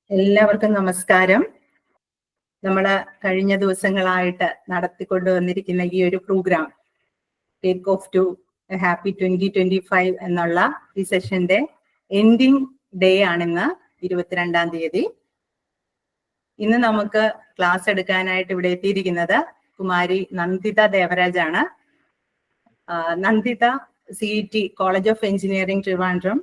എല്ലാവർക്കും നമസ്കാരം. നമ്മൾ കഴിഞ്ഞ ദിവസങ്ങളായിട്ട് നടത്തിക്കൊണ്ടുവന്നിരിക്കുന്ന ഈ ഒരു programme take off to happy 2025 എന്നുള്ള ഈ സെഷന്റെ എൻഡിങ് ഡേ ആണിന്ന് 22-ാം തീയതി. ഇന്ന് നമുക്ക് ക്ലാസ് എടുക്കാനായിട്ട് ഇവിടെ എത്തിയിരിക്കുന്നത് കുമാരി നന്ദിത ദേവരാജ് ആണ്. Nanditha CET college of engineering Trivandrum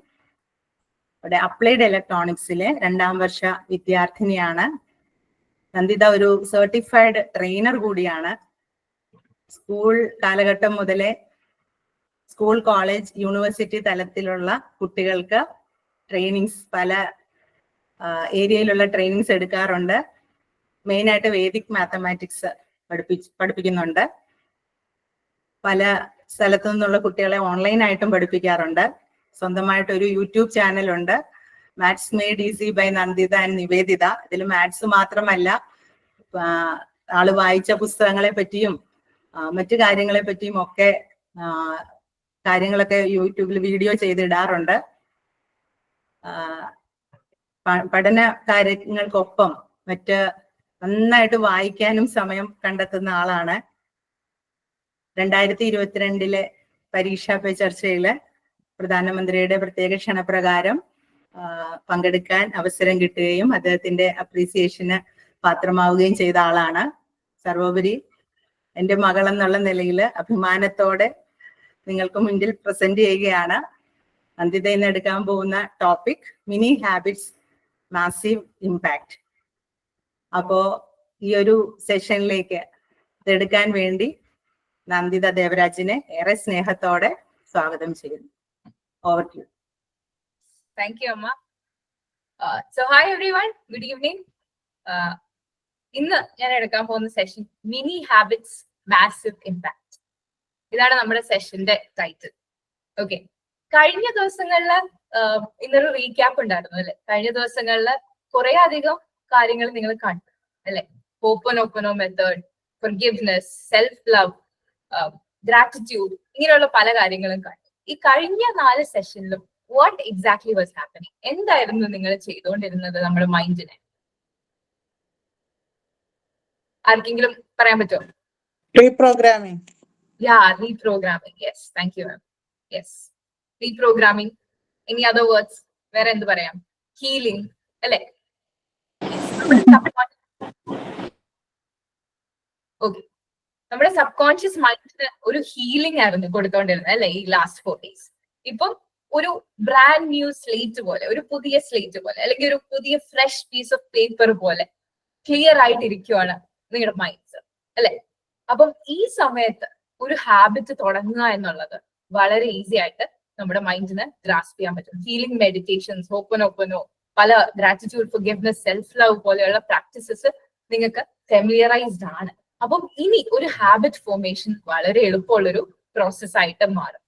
അവിടെ അപ്ലൈഡ് ഇലക്ട്രോണിക്സിലെ 2ാം വർഷ വിദ്യാർത്ഥിനിയാണ്. നന്ദിത ഒരു സർട്ടിഫൈഡ് ട്രെയിനർ കൂടിയാണ്. സ്കൂൾ കാലഘട്ടം മുതലേ സ്കൂൾ, കോളേജ്, യൂണിവേഴ്സിറ്റി തലത്തിലുള്ള കുട്ടികൾക്ക് ട്രെയിനിങ്സ്, പല ഏരിയയിലുള്ള ട്രെയിനിങ്സ് എടുക്കാറുണ്ട്. മെയിനായിട്ട് വേദിക് മാത്തമാറ്റിക്സ് പഠിപ്പിക്കുന്നുണ്ട്. പല സ്ഥലത്തു നിന്നുള്ള കുട്ടികളെ ഓൺലൈനായിട്ടും പഠിപ്പിക്കാറുണ്ട്. സ്വന്തമായിട്ടൊരു യൂട്യൂബ് ചാനലുണ്ട്, maths made easy by Nanditha and Niveditha. ഇതിൽ മാത്സ് മാത്രമല്ല, ആള് വായിച്ച പുസ്തകങ്ങളെ പറ്റിയും മറ്റു കാര്യങ്ങളെ പറ്റിയും ഒക്കെ കാര്യങ്ങളൊക്കെ യൂട്യൂബിൽ വീഡിയോ ചെയ്തിടാറുണ്ട്. പഠന കാര്യങ്ങൾക്കൊപ്പം മറ്റ് നന്നായിട്ട് വായിക്കാനും സമയം കണ്ടെത്തുന്ന ആളാണ്. 2022 പരീക്ഷാ പേ ചർച്ചയില് പ്രധാനമന്ത്രിയുടെ പ്രത്യേക ക്ഷണപ്രകാരം പങ്കെടുക്കാൻ അവസരം കിട്ടുകയും അദ്ദേഹത്തിന്റെ അപ്രീസിയേഷന് പാത്രമാവുകയും ചെയ്ത ആളാണ്. സർവോപരി എൻ്റെ മകൾ എന്നുള്ള നിലയിൽ അഭിമാനത്തോടെ നിങ്ങൾക്ക് മുന്നിൽ പ്രസന്റ് ചെയ്യുകയാണ്. നന്ദിത ഇന്ന് എടുക്കാൻ പോകുന്ന topic mini habits massive impact. അപ്പോ ഈ ഒരു സെഷനിലേക്ക് ഇതെടുക്കാൻ വേണ്ടി നന്ദിത ദേവരാജിനെ ഏറെ സ്നേഹത്തോടെ സ്വാഗതം ചെയ്യുന്നു. Over to you. Thank you, Amma. So hi everyone, good evening. ഇന്ന് ഞാൻ എടുക്കാൻ പോകുന്ന session mini habits massive impact. ഇതാണ് നമ്മുടെ സെഷന്റെ ടൈറ്റിൽ. ഓക്കെ, കഴിഞ്ഞ ദിവസങ്ങളില് ഇന്നൊരു റീക്യാപ്പ് ഉണ്ടായിരുന്നു അല്ലെ. കഴിഞ്ഞ ദിവസങ്ങളില് കുറെ അധികം കാര്യങ്ങൾ നിങ്ങൾ കണ്ടു അല്ലെ. ഓപ്പനോ method, forgiveness, self love, gratitude, ഇങ്ങനെയുള്ള പല കാര്യങ്ങളും കണ്ടു. ഈ കഴിഞ്ഞ 4 സെഷനിലും വാട്ട് എക്സാക്ട്ലി വാസ് ഹാപ്പനിങ്, എന്തായിരുന്നു നിങ്ങൾ ചെയ്തുകൊണ്ടിരുന്നത് നമ്മുടെ മൈൻഡിനെ? ആർക്കെങ്കിലും പറയാൻ പറ്റുമോ? Reprogramming. Reprogramming. Yes, thank you ma'am. Yes, reprogramming. Any other words? വേറെ എന്ത് പറയാം? ഹീലിംഗ് അല്ലെ. ഓക്കെ, നമ്മുടെ സബ് കോൺഷ്യസ് മൈൻഡിന് ഒരു ഹീലിംഗ് ആയിരുന്നു കൊടുത്തോണ്ടിരുന്നത് അല്ലെ ഈ ലാസ്റ്റ് 4 days. ഇപ്പം ഒരു ബ്രാൻഡ് ന്യൂ സ്ലേറ്റ് പോലെ, ഒരു പുതിയ സ്ലേറ്റ് പോലെ, അല്ലെങ്കിൽ ഒരു പുതിയ ഫ്രഷ് പീസ് ഓഫ് പേപ്പർ പോലെ ക്ലിയർ ആയിട്ടിരിക്കുവാണ് നിങ്ങളുടെ മൈൻഡ്സ് അല്ലെ. അപ്പം ഈ സമയത്ത് ഒരു ഹാബിറ്റ് തുടങ്ങുക എന്നുള്ളത് വളരെ ഈസി ആയിട്ട് നമ്മുടെ മൈൻഡിന് ഗ്രാസ്പ് ചെയ്യാൻ പറ്റും. ഹീലിംഗ് മെഡിറ്റേഷൻസ്, ഓപ്പനോ, പല ഗ്രാറ്റിറ്റ്യൂഡ്, ഫൊർഗിവ്നെസ്, സെൽഫ് ലവ് പോലെയുള്ള പ്രാക്ടീസസ് നിങ്ങൾക്ക് ഫെമിലിയറൈസ്ഡ് ആണ്. അപ്പം ഇനി ഒരു ഹാബിറ്റ് ഫോർമേഷൻ വളരെ എളുപ്പമുള്ളൊരു പ്രോസസ് ആയിട്ട് മാറും.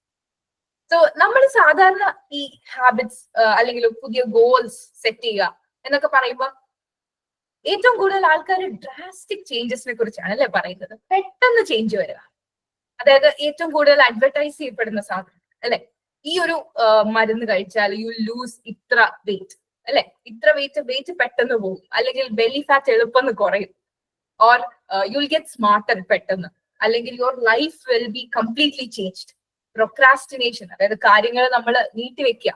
സോ നമ്മൾ സാധാരണ ഈ ഹാബിറ്റ്സ് അല്ലെങ്കിൽ പുതിയ ഗോൾസ് സെറ്റ് ചെയ്യുക എന്നൊക്കെ പറയുമ്പോൾ ഏറ്റവും കൂടുതൽ ആൾക്കാർ ഡ്രാസ്റ്റിക് ചേഞ്ചസിനെ കുറിച്ചാണ് അല്ലെ പറയുന്നത്. പെട്ടെന്ന് ചേഞ്ച് വരിക, അതായത് ഏറ്റവും കൂടുതൽ അഡ്വർടൈസ് ചെയ്യപ്പെടുന്ന സാധനം അല്ലെ. ഈ ഒരു മരുന്ന് കഴിച്ചാൽ യു ലൂസ് ഇത്ര വെയിറ്റ് അല്ലെ, ഇത്ര വെയിറ്റ് പെട്ടെന്ന് പോകും, അല്ലെങ്കിൽ ബെല്ലി ഫാറ്റ് എളുപ്പം കുറയും, ഓർ യുൽ ഗെറ്റ് സ്മാർട്ടർ പെട്ടെന്ന്, അല്ലെങ്കിൽ your life will be completely changed. Procrastination, അതായത് കാര്യങ്ങൾ നമ്മൾ നീട്ടിവെക്കുക,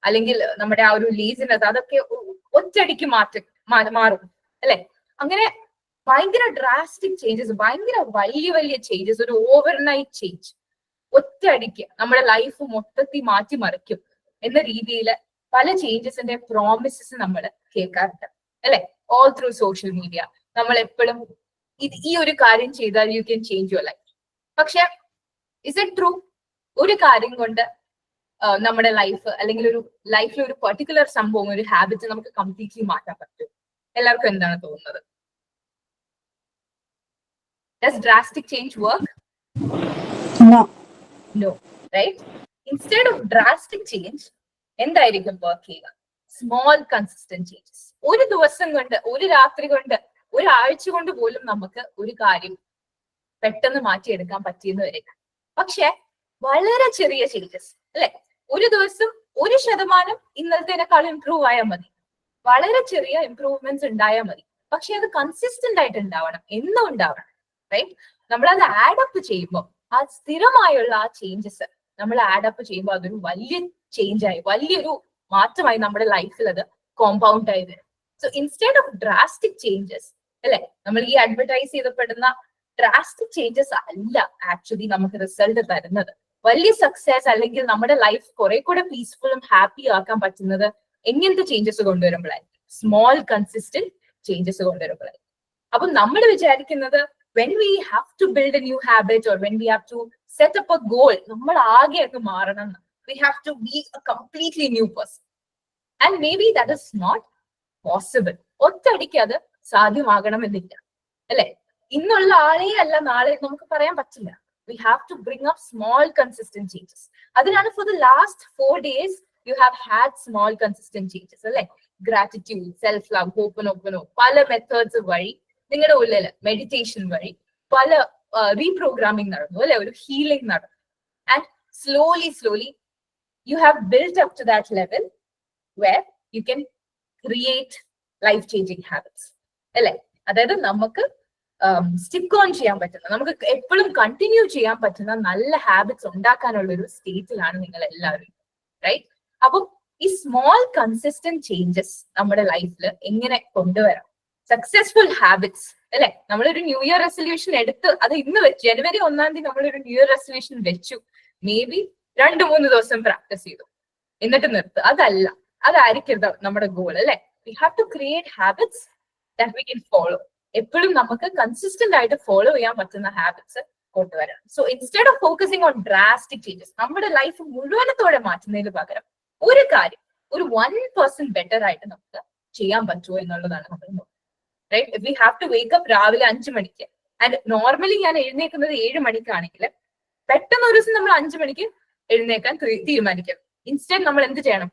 അല്ലെങ്കിൽ നമ്മുടെ ആ ഒരു ലേസിനെസ്, അതൊക്കെ ഒറ്റയടിക്ക് മാറും അല്ലെ. അങ്ങനെ ഭയങ്കര ഡ്രാസ്റ്റിക് ചേഞ്ചസ്, ഭയങ്കര വലിയ ചേഞ്ചസ്, ഒരു ഓവർനൈറ്റ് ചേഞ്ച് ഒറ്റയടിക്ക് നമ്മുടെ ലൈഫ് മൊത്തത്തിൽ മാറ്റിമറിക്കും എന്ന രീതിയിൽ പല ചേഞ്ചസിന്റെ പ്രോമിസസ് നമ്മൾ കേൾക്കാറുണ്ട് അല്ലെ. ഓൾ ത്രൂ സോഷ്യൽ മീഡിയ നമ്മൾ എപ്പോഴും ഈ ഒരു കാര്യം ചെയ്താൽ you can change your life. പക്ഷെ ഇസ് ഇറ്റ് ട്രൂ? ഒരു കാര്യം കൊണ്ട് നമ്മുടെ ലൈഫ്, അല്ലെങ്കിൽ ഒരു ലൈഫിൽ ഒരു പെർട്ടിക്കുലർ സംഭവം, ഒരു ഹാബിറ്റ് നമുക്ക് കംപ്ലീറ്റ്ലി മാറ്റാൻ പറ്റും? എല്ലാവർക്കും എന്താണ് തോന്നുന്നത്? Does drastic change work? No, right? Instead of drastic change, എന്തായിരിക്കും വർക്ക് ചെയ്യുക? Small consistent changes. ഒരു ദിവസം കൊണ്ട്, ഒരു രാത്രി കൊണ്ട്, ഒരാഴ്ച കൊണ്ട് പോലും നമുക്ക് ഒരു കാര്യം പെട്ടെന്ന് മാറ്റിയെടുക്കാൻ പറ്റിയെന്ന് വരില്ല. പക്ഷെ വളരെ ചെറിയ ചേഞ്ചസ് അല്ലെ. ഒരു ദിവസം 1% ഇന്നലത്തേനേക്കാൾ ഇംപ്രൂവ് ആയാൽ മതി. വളരെ ചെറിയ ഇംപ്രൂവ്മെന്റ്സ് ഉണ്ടായാൽ മതി. പക്ഷെ അത് കൺസിസ്റ്റന്റ് ആയിട്ട് ഉണ്ടാവണം, എന്നും ഉണ്ടാവണം. റൈറ്റ്? നമ്മളത് ആഡപ്പ് ചെയ്യുമ്പോൾ ആ സ്ഥിരമായുള്ള ആ ചേഞ്ചസ് നമ്മൾ ആഡപ്പ് ചെയ്യുമ്പോൾ അതൊരു വലിയ ചേഞ്ച് ആയി, വലിയൊരു മാറ്റമായി നമ്മുടെ ലൈഫിൽ അത് കോമ്പൗണ്ട് ആയി വരും. So instead of drastic changes, അല്ലെ, നമ്മൾ ഈ അഡ്വർടൈസ് ചെയ്യപ്പെടുന്ന ഡ്രാസ്റ്റിക് ചേഞ്ചസ് അല്ല ആക്ച്വലി നമുക്ക് റിസൾട്ട് തരുന്നത്. വലിയ സക്സസ് അല്ലെങ്കിൽ നമ്മുടെ ലൈഫ് കുറെ കൂടെ പീസ്ഫുള്ളും ഹാപ്പി ആക്കാൻ പറ്റുന്നത് എങ്ങനത്തെ ചേഞ്ചസ് കൊണ്ടുവരുമ്പോഴായിരിക്കും? സ്മോൾ കൺസിസ്റ്റന്റ് ചേഞ്ചസ് കൊണ്ടുവരുമ്പോഴായിരിക്കും. അപ്പൊ നമ്മൾ വിചാരിക്കുന്നത് when we have to build a new habit or when we have to set up a goal, നമ്മൾ ആകെ അങ്ങ് മാറണം, we have to be a completely new person, and maybe that is not possible. ഒറ്റയടിക്ക് അത് സാധ്യമാകണമെന്നില്ല, അല്ലെ? ഇന്നുള്ള ആളെ അല്ല നാളെ നമുക്ക് പറയാൻ പറ്റില്ല. We have to bring up small consistent changes. അതിനാണ് for the last 4 days you have had small consistent changes, അല്ലെ? Gratitude, self love, ho'oponopono, പല മെത്തേഡ്സ് വഴി നിങ്ങളുടെ ഉള്ളിൽ മെഡിറ്റേഷൻ വഴി പല റീപ്രോഗ്രാമിംഗ് നടന്നു, അല്ലെ? ഒരു ഹീലിംഗ് നടന്നു. And slowly you have built up to that level where you can create life changing habits, അല്ലെ? അതായത് നമുക്ക് സ്റ്റിക്ക് ഓൺ ചെയ്യാൻ പറ്റുന്ന, നമുക്ക് എപ്പോഴും കണ്ടിന്യൂ ചെയ്യാൻ പറ്റുന്ന നല്ല ഹാബിറ്റ്സ് ഉണ്ടാക്കാനുള്ള ഒരു സ്റ്റേറ്റിലാണ് നിങ്ങൾ എല്ലാവരും. റൈറ്റ്? അപ്പം ഈ സ്മോൾ കൺസിസ്റ്റന്റ് ചേഞ്ചസ് നമ്മുടെ ലൈഫിൽ എങ്ങനെ കൊണ്ടുവരാം? സക്സസ്ഫുൾ ഹാബിറ്റ്സ്, അല്ലെ? നമ്മളൊരു ന്യൂ ഇയർ റെസൊല്യൂഷൻ എടുത്ത് അത് ഇന്ന് വെച്ച് ജനുവരി 1 നമ്മളൊരു ന്യൂ ഇയർ റെസൊല്യൂഷൻ വെച്ചു, മേ ബി 2-3 ദിവസം പ്രാക്ടീസ് ചെയ്തു, എന്നിട്ട് നിർത്തുക. അതല്ല, അതായിരിക്കരുത് നമ്മുടെ ഗോൾ, അല്ലെ? We have to create habits that we can follow. എപ്പോഴും നമുക്ക് കൺസിസ്റ്റന്റ് ആയിട്ട് ഫോളോ ചെയ്യാൻ പറ്റുന്ന ഹാബിറ്റ്സ് കൊണ്ടുവരണം. So instead of focusing on drastic changes, നമ്മുടെ ലൈഫ് മുഴുവനത്തോടെ മാറ്റുന്നതിന് പകരം ഒരു കാര്യം, ഒരു 1% ബെറ്റർ ആയിട്ട് നമുക്ക് ചെയ്യാൻ പറ്റുമോ എന്നുള്ളതാണ് നമ്മൾ നോക്കുന്നത്. Right? We have to wake up രാവിലെ 5 മണിക്ക്. ആൻഡ് നോർമലി ഞാൻ എഴുന്നേക്കുന്നത് 7 മണിക്കാണെങ്കിൽ പെട്ടെന്ന് ഒരു ദിവസം നമ്മൾ 5 മണിക്ക് എഴുന്നേക്കാൻ തീരുമാനിക്കണം. ഇൻസ്റ്റെഡ് നമ്മൾ എന്ത് ചെയ്യണം?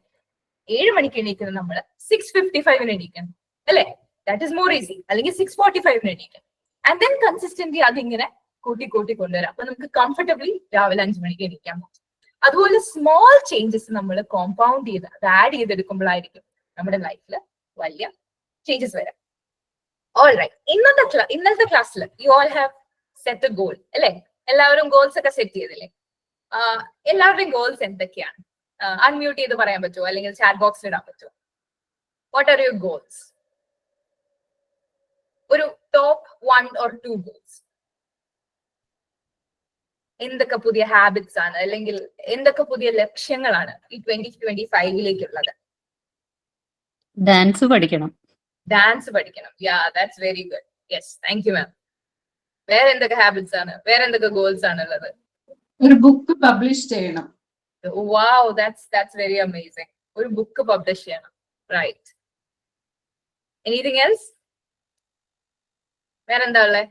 7 മണിക്ക് എണീക്കുന്നത് നമ്മൾ 6:55 എണീക്കണം, അല്ലെ? That is more easy. അല്ലെങ്കിൽ 6:45 എണീക്കണം. ആൻഡ് ദെൻ കൺസിസ്റ്റന്റ്ലി അതിങ്ങനെ കൂട്ടി കൊണ്ടുവരാം. അപ്പൊ നമുക്ക് കംഫർട്ടബിളി രാവിലെ 5 മണിക്ക് എണീക്കാൻ പറ്റും. അതുപോലെ സ്മോൾ ചേഞ്ചസ് നമ്മൾ കോമ്പൗണ്ട് ചെയ്ത് അത് ആഡ് ചെയ്തെടുക്കുമ്പോഴായിരിക്കും നമ്മുടെ ലൈഫിൽ വലിയ ചേഞ്ചസ് വരാം. ഓൾ റൈറ്റ്, ഇന്നത്തെ ക്ലാസ്സിൽ you all have set A goal, അല്ലെ? എല്ലാവരും ഗോൾസ് ഒക്കെ സെറ്റ് ചെയ്തില്ലേ? എല്ലാവരുടെയും ഗോൾസ് എന്തൊക്കെയാണ്? അൺമ്യൂട്ട് ചെയ്ത് പറയാൻ പറ്റുമോ, അല്ലെങ്കിൽ ചാറ്റ് ബോക്സിൽ ഇടാൻ പറ്റുമോ? What are your goals? ഒരു ടോപ്പ് 1 or 2 ഗോൾസ്. എന്തൊക്കെ പുതിയ ഹാബിറ്റ്സ് ആണ്, അല്ലെങ്കിൽ എന്തൊക്കെ പുതിയ ലക്ഷ്യങ്ങളാണ് ഈ 2025 ഡാൻസ് പഠിക്കണം. ഡാൻസ് പഠിക്കണം. Yeah, that's very good. Yes, thank you ma'am. വേറെ എന്തൊക്കെ ഹാബിറ്റ്സ് ആണ്, വേറെ എന്തൊക്കെ ഗോൾസ് ആണ് ഉള്ളത്? ഒരു ബുക്ക് പബ്ലിഷ് ചെയ്യണം. Wow, that's very amazing. ഒരു ബുക്ക് പബ്ലിഷ് ചെയ്യണം. റൈറ്റ്. Anything else? വേറെന്താ ഉള്ളത്?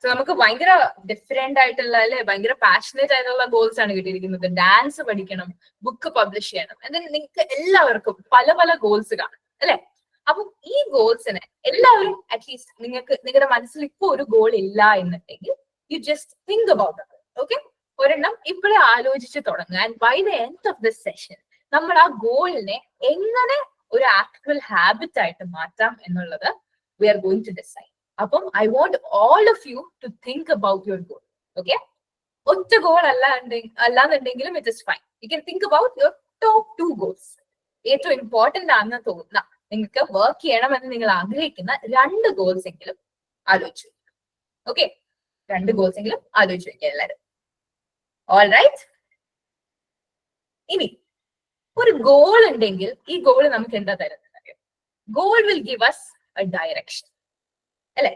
സോ നമുക്ക് ഭയങ്കര ഡിഫറെന്റ് ആയിട്ടുള്ള, അല്ലെ, ഭയങ്കര പാഷനേറ്റ് ആയിട്ടുള്ള ഗോൾസ് ആണ് കിട്ടിയിരിക്കുന്നത്. ഡാൻസ് പഠിക്കണം, ബുക്ക് പബ്ലിഷ് ചെയ്യണം. എന്നിട്ട് നിങ്ങൾക്ക് എല്ലാവർക്കും പല പല ഗോൾസ് കാണും, അല്ലെ? അപ്പൊ ഈ ഗോൾസിനെ എല്ലാവരും അറ്റ്ലീസ്റ്റ് നിങ്ങളുടെ മനസ്സിൽ ഇപ്പൊ ഒരു ഗോൾ ഇല്ല എന്നുണ്ടെങ്കിൽ you just think about it. Okay? ഒരെണ്ണം ഇപ്പോഴേ ആലോചിച്ച് തുടങ്ങുക. And by the end of the session നമ്മൾ ആ ഗോളിനെ എങ്ങനെ ഒരു ആക്ച്വൽ ഹാബിറ്റ് ആയിട്ട് മാറ്റാം എന്നുള്ളത് we are going to decide. അപ്പം I want all of you to think about your goal. Okay? ഒറ്റ ഗോൾ അല്ലാന്നുണ്ടെങ്കിലും it is fine. You can think about your top 2 goals. ഏറ്റവും ഇമ്പോർട്ടന്റ് ആണെന്ന് തോന്നുന്ന, നിങ്ങൾക്ക് വർക്ക് ചെയ്യണമെന്ന് നിങ്ങൾ ആഗ്രഹിക്കുന്ന 2 ഗോൾസ് എങ്കിലും ആലോചിച്ചു. ഓക്കെ? 2 ഗോൾസ് എങ്കിലും ആലോചിച്ച് വെക്കുക എല്ലാവരും. All right? ഇനി ഒരു ഗോൾ ഉണ്ടെങ്കിൽ ഈ ഗോൾ നമുക്ക് എന്താ തരുന്നത്? Goal will give us a direction, അല്ലെ?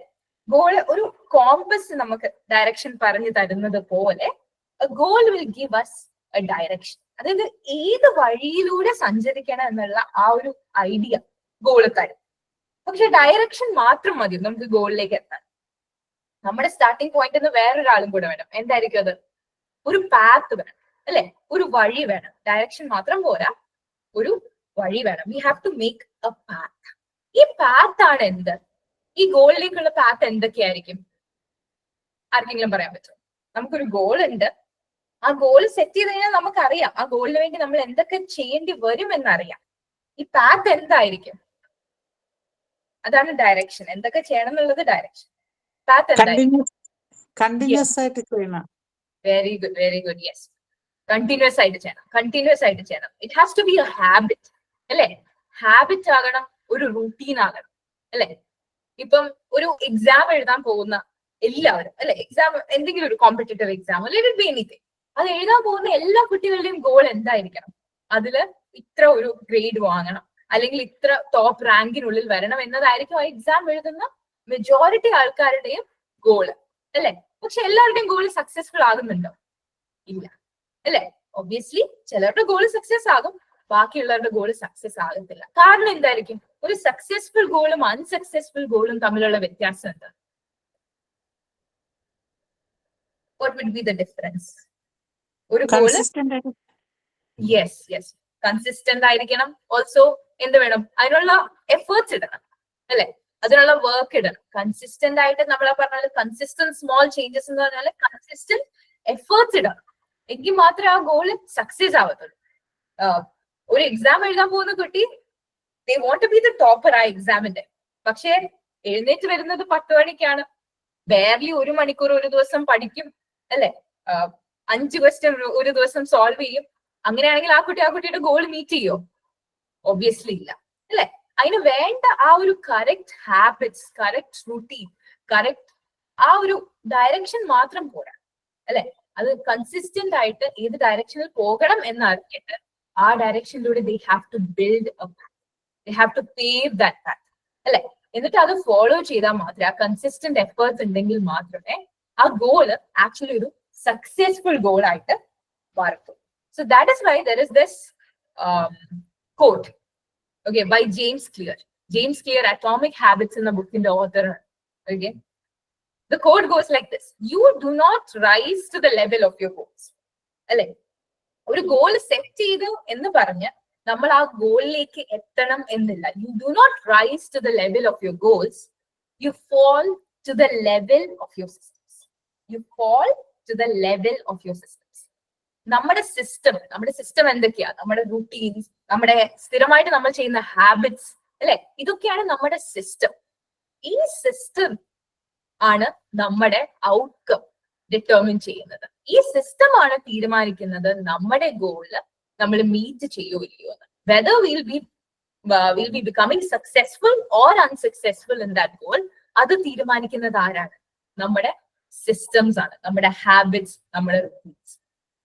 ഗോള് ഒരു കോമ്പസ് നമുക്ക് ഡയറക്ഷൻ പറഞ്ഞു തരുന്നത് പോലെ goal will give us a direction. അതായത് ഏത് വഴിയിലൂടെ സഞ്ചരിക്കണം എന്നുള്ള ആ ഒരു ഐഡിയ ഗോള് തരും. പക്ഷെ ഡയറക്ഷൻ മാത്രം മതി നമുക്ക് ഗോളിലേക്ക് എത്താൻ. നമ്മുടെ സ്റ്റാർട്ടിംഗ് പോയിന്റ് വേറൊരാളും കൂടെ വേണം. എന്തായിരിക്കും അത്? ഒരു പാത്ത് വേണം, അല്ലെ? ഒരു വഴി വേണം. ഡയറക്ഷൻ മാത്രം പോരാ, ഒരു വഴി വേണം. We have to make a path. ഈ പാത്ത് ആണ് എന്ത്? ഈ ഗോളിലേക്കുള്ള പാത്ത് എന്തൊക്കെയായിരിക്കും? ആർക്കെങ്കിലും പറയാൻ പറ്റുമോ? നമുക്കൊരു ഗോൾ ഉണ്ട്. ആ ഗോൾ സെറ്റ് ചെയ്ത് കഴിഞ്ഞാൽ നമുക്കറിയാം ആ ഗോളിന് വേണ്ടി നമ്മൾ എന്തൊക്കെ ചെയ്യേണ്ടി വരും എന്നറിയാം. ഈ പാത്ത് എന്തായിരിക്കും? അതാണ് ഡയറക്ഷൻ. എന്തൊക്കെ ചെയ്യണം എന്നുള്ളത് ഡയറക്ഷൻ. പാത്ത് എന്തായിരിക്കും? കണ്ടിന്യൂസ് ആയിട്ട് ചെയ്യണം. Very good, very good. Yes, continuous ആയിട്ട് ചെയ്യണം, കണ്ടിന്യൂസ് ആയിട്ട് ചെയ്യണം. It has to be a habit, അല്ലെ? ഹാബിറ്റ് ആകണം, ഒരു റൂട്ടീൻ ആകണം, അല്ലെ? ഇപ്പം ഒരു എക്സാം എഴുതാൻ പോകുന്ന എല്ലാവരും, അല്ലെ, എക്സാം എന്തെങ്കിലും ഒരു competitive exam, let it be anything, അത് എഴുതാൻ പോകുന്ന എല്ലാ കുട്ടികളുടെയും ഗോൾ എന്തായിരിക്കണം? അതില് ഇത്ര ഒരു ഗ്രേഡ് വാങ്ങണം, അല്ലെങ്കിൽ ഇത്ര ടോപ്പ് റാങ്കിനുള്ളിൽ വരണം എന്നതായിരിക്കും ആ എക്സാം എഴുതുന്ന മെജോറിറ്റി ആൾക്കാരുടെയും ഗോള്, അല്ലെ? പക്ഷെ എല്ലാവരുടെയും ഗോൾ സക്സസ്ഫുൾ ആകുന്നുണ്ടോ? ഇല്ല, അല്ലെ? ഒബ്വിയസ്ലി ചിലരുടെ ഗോൾ സക്സസ് ആകും, ബാക്കിയുള്ളവരുടെ ഗോൾ സക്സസ് ആകത്തില്ല. കാരണം എന്തായിരിക്കും? ഒരു സക്സസ്ഫുൾ ഗോളും അൺസക്സസ്ഫുൾ ഗോളും തമ്മിലുള്ള വ്യത്യാസം എന്താ? What would be the difference? ഒരു ഗോള് യെസ് യെസ് കൺസിസ്റ്റന്റ് ആയിരിക്കണം. ഓൾസോ എന്ത് വേണം? അതിനുള്ള എഫേർട്സ് ഇടണം, അല്ലെ? അതിനുള്ള വർക്ക് ഇടണം. കൺസിസ്റ്റന്റ് ആയിട്ട് നമ്മളെ പറഞ്ഞാൽ കൺസിസ്റ്റന്റ് സ്മോൾ ചേഞ്ചസ് എന്ന് പറഞ്ഞാൽ കൺസിസ്റ്റന്റ് എഫേർട്സ് ഇടണം. എങ്കിൽ മാത്രമേ ആ ഗോള് സക്സസ് ആവത്തുള്ളൂ. ഒരു എക്സാം എഴുതാൻ പോകുന്ന കുട്ടി they want to be the topper ആ എക്സാമിന്റെ, പക്ഷെ എഴുന്നേറ്റ് വരുന്നത് 10 മണിക്കാണ്. ബെയർലി 1 മണിക്കൂർ ഒരു ദിവസം പഠിക്കും, അല്ലെ? 5 ക്വസ്റ്റ്യൻ ഒരു ദിവസം സോൾവ് ചെയ്യും. അങ്ങനെയാണെങ്കിൽ ആ കുട്ടിയുടെ ഗോൾ മീറ്റ് ചെയ്യോ? ഒബ്വിയസ്ലി ഇല്ല, അല്ലെ? അതിന് വേണ്ട ആ ഒരു correct habits, correct routine, correct ആ ഒരു ഡയറക്ഷൻ മാത്രം പോരാ, അല്ലെ? അത് കൺസിസ്റ്റന്റ് ആയിട്ട് ഏത് ഡയറക്ഷനിൽ പോകണം എന്നറിഞ്ഞിട്ട് ആ ഡയറക്ഷനിലൂടെ they have to build a path, they have to pave that path, അല്ലെ? എന്നിട്ട് അത് ഫോളോ ചെയ്താൽ മാത്രമേ, ആ കൺസിസ്റ്റന്റ് എഫേർട്സ് ഉണ്ടെങ്കിൽ മാത്രമേ ആ ഗോള് ആക്ച്വലി ഒരു സക്സസ്ഫുൾ ഗോൾ ആയിട്ട് മാറത്തുള്ളൂ. So that is why there is this quote, okay, by James Clear. James Clear, Atomic Habits in the book in the author. Okay, the quote goes like this: you do not rise to the level of your goals. അല്ലെ? ഒരു goal set ചെയ്തു എന്ന് പറഞ്ഞ് നമ്മൾ ആ ഗോളിലേക്ക് എത്തണം എന്നില്ല. You do not rise to the level of your goals. You fall to the level of your systems. You fall to the level of your systems. നമ്മുടെ സിസ്റ്റം എന്തൊക്കെയാ? നമ്മുടെ റൂട്ടീൻസ്, നമ്മുടെ സ്ഥിരമായിട്ട് നമ്മൾ ചെയ്യുന്ന ഹാബിറ്റ്സ്, അല്ലെ? ഇതൊക്കെയാണ് നമ്മുടെ സിസ്റ്റം. ഈ സിസ്റ്റം ആണ് നമ്മുടെ ഔട്ട്കം ഡിറ്റർമിൻ ചെയ്യുന്നത്. ഈ സിസ്റ്റം ആണ് തീരുമാനിക്കുന്നത് നമ്മുടെ ഗോളില് നമ്മൾ മീറ്റ് ചെയ്യോ ഇല്ലയോ എന്ന്. Whether will be becoming successful or unsuccessful in that goal, അത് തീരുമാനിക്കുന്നത് ആരാണ്? നമ്മുടെ സിസ്റ്റംസ് ആണ്, നമ്മുടെ ഹാബിറ്റ്സ്, നമ്മുടെ റൂട്ടീൻസ്.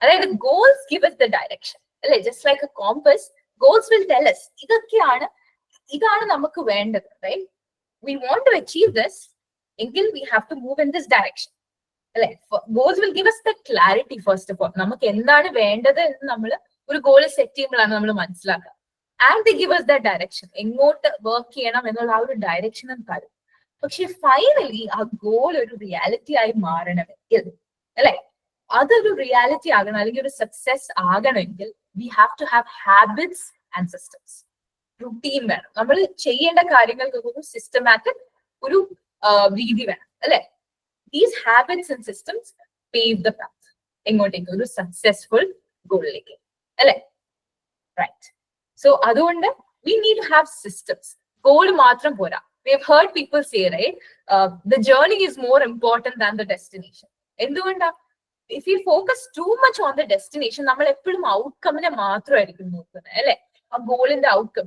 അതായത് goals give us the direction, അല്ലെ? Just like a compass, goals will tell us ഇതാണ് നമുക്ക് വേണ്ടത്, right? We want to achieve this, എങ്കിൽ we have to move in this direction, അല്ലെ? Goals will give us the clarity first of all. നമുക്ക് എന്താണ് വേണ്ടത് എന്ന് നമ്മൾ ഒരു ഗോൾ സെറ്റ് ചെയ്യുമ്പോഴാണ് നമ്മൾ മനസ്സിലാക്കുക. And they give us that direction, എങ്ങോട്ട് വർക്ക് ചെയ്യണം എന്നുള്ള ആ ഒരു ഡയറക്ഷനും തരും. പക്ഷെ ഫൈനലി ആ ഗോൾ ഒരു റിയാലിറ്റി ആയി മാറണമെങ്കിൽ, അല്ലെ, അതൊരു റിയാലിറ്റി ആകണം, അല്ലെങ്കിൽ ഒരു സക്സസ് ആകണമെങ്കിൽ we have to have habits and systems. Routine വേണം. നമ്മൾ ചെയ്യേണ്ട കാര്യങ്ങൾക്ക് ഒരു സിസ്റ്റമാറ്റിക് ഒരു രീതി വേണം, അല്ലെ? These habits and systems pave the path എങ്ങോട്ടേക്ക്? ഒരു സക്സസ്ഫുൾ ഗോളിലേക്ക്, അല്ലെ? റൈറ്റ്. സോ അതുകൊണ്ട് we need to have systems. Goal മാത്രം പോരാ. We have heard people say, right, the journey is more important than the destination. എന്തുകൊണ്ടാ? If you focus too much on the destination, നമ്മൾ എപ്പോഴും ഔട്ട്കമ്മിനെ മാത്രമായിരിക്കും നോക്കുന്നത്, അല്ലെ? ആ ഗോളിന്റെ ഔട്ട്കം,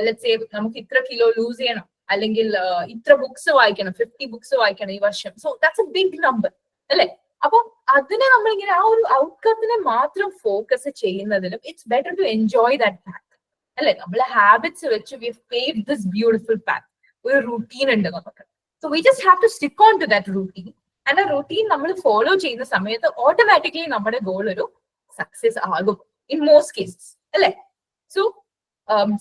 ലെറ്റ്സ് സേ നമുക്ക് ഇത്ര കിലോ ലൂസ് ചെയ്യണം, അല്ലെങ്കിൽ ഇത്ര ബുക്സ് വായിക്കണം, 50 ബുക്സ് വായിക്കണം ഈ വർഷം. So that's a big number, അല്ലെ? അപ്പൊ അതിനെ നമ്മൾ ഇങ്ങനെ ആ ഒരു ഔട്ട്കത്തിനെ മാത്രം ഫോക്കസ് ചെയ്യുന്നതിലും it's better to enjoy that path, അല്ലെ? നമ്മളെ ഹാബിറ്റ്സ് വെച്ച് we have paved this beautiful path. ഒരു റൂട്ടീൻ ഉണ്ട് നമുക്ക്. So we just have to stick on to that routine. And ആ റൂട്ടീൻ നമ്മൾ ഫോളോ ചെയ്യുന്ന സമയത്ത് ഓട്ടോമാറ്റിക്കലി നമ്മുടെ ഗോൾ ഒരു സക്സസ് ആകും ഇൻ മോസ്റ്റ് കേസസ്, അല്ലെ? So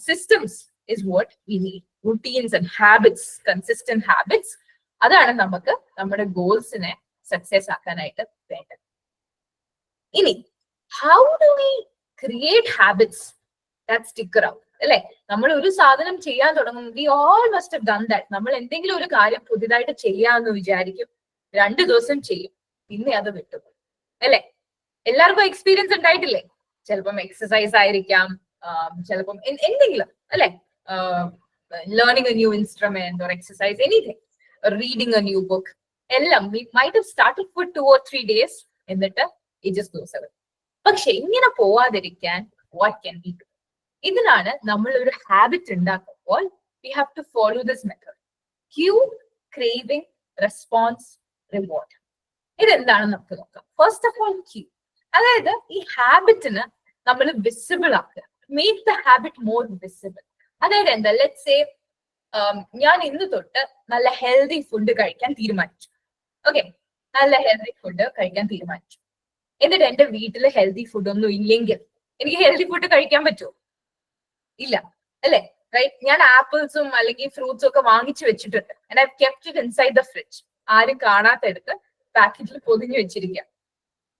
systems is what we need. Routines and habits, consistent habits, അതാണ് നമുക്ക് നമ്മുടെ ഗോൾസിനെ സക്സസ് ആക്കാനായിട്ട് വേണ്ടത്. ഇനി how do we create habits that stick around, അല്ലെ? നമ്മൾ ഒരു സാധനം ചെയ്യാൻ തുടങ്ങും, we all must have done that. നമ്മൾ എന്തെങ്കിലും ഒരു കാര്യം പുതിയതായിട്ട് ചെയ്യാമെന്ന് വിചാരിക്കും, 2 ദിവസം ചെയ്യും, പിന്നെ അത് വിട്ടുപോകും, അല്ലെ? എല്ലാവർക്കും എക്സ്പീരിയൻസ് ഉണ്ടായിട്ടില്ലേ? ചിലപ്പം എക്സസൈസ് ആയിരിക്കാം, ചിലപ്പം എന്തെങ്കിലും അല്ലെ, learning a new instrument or exercise, anything, reading A new book, എല്ലാം we might have started for 2 or 3 days എന്നിട്ട് it just goes away. പക്ഷെ ഇങ്ങനെ പോവാതിരിക്കാൻ what can we do? ഇതിനാണ് നമ്മൾ ഒരു ഹാബിറ്റ് ഉണ്ടാക്കുമ്പോൾ we have to follow this method. Cue, craving, response, reward. ഇതെന്താണെന്ന് നമുക്ക് നോക്കാം. ഫസ്റ്റ് ഓഫ് ഓൾ ക്യൂ, അതായത് ഈ ഹാബിറ്റിന് നമ്മൾ വിസിബിൾ ആക്കുക, make the habit more visible. അതായത് എന്താ, ലെറ്റ്സ് സേ ഞാൻ ഇന്ന് തൊട്ട് നല്ല ഹെൽത്തി ഫുഡ് കഴിക്കാൻ തീരുമാനിച്ചു. ഓക്കെ, നല്ല ഹെൽത്തി ഫുഡ് കഴിക്കാൻ തീരുമാനിച്ചു. എന്നിട്ട് എന്റെ വീട്ടിൽ ഹെൽത്തി ഫുഡ് ഒന്നും ഇല്ലെങ്കിൽ എനിക്ക് ഹെൽത്തി ഫുഡ് കഴിക്കാൻ പറ്റുമോ? ഇല്ല അല്ലെ, റൈറ്റ്? ഞാൻ ആപ്പിൾസും അല്ലെങ്കിൽ ഫ്രൂട്ട്സും ഒക്കെ വാങ്ങിച്ചു വെച്ചിട്ടുണ്ട്. And I kept it inside the fridge. ആരും കാണാത്തെടുത്ത് പാക്കറ്റിൽ പൊതിഞ്ഞു വെച്ചിരിക്കുക.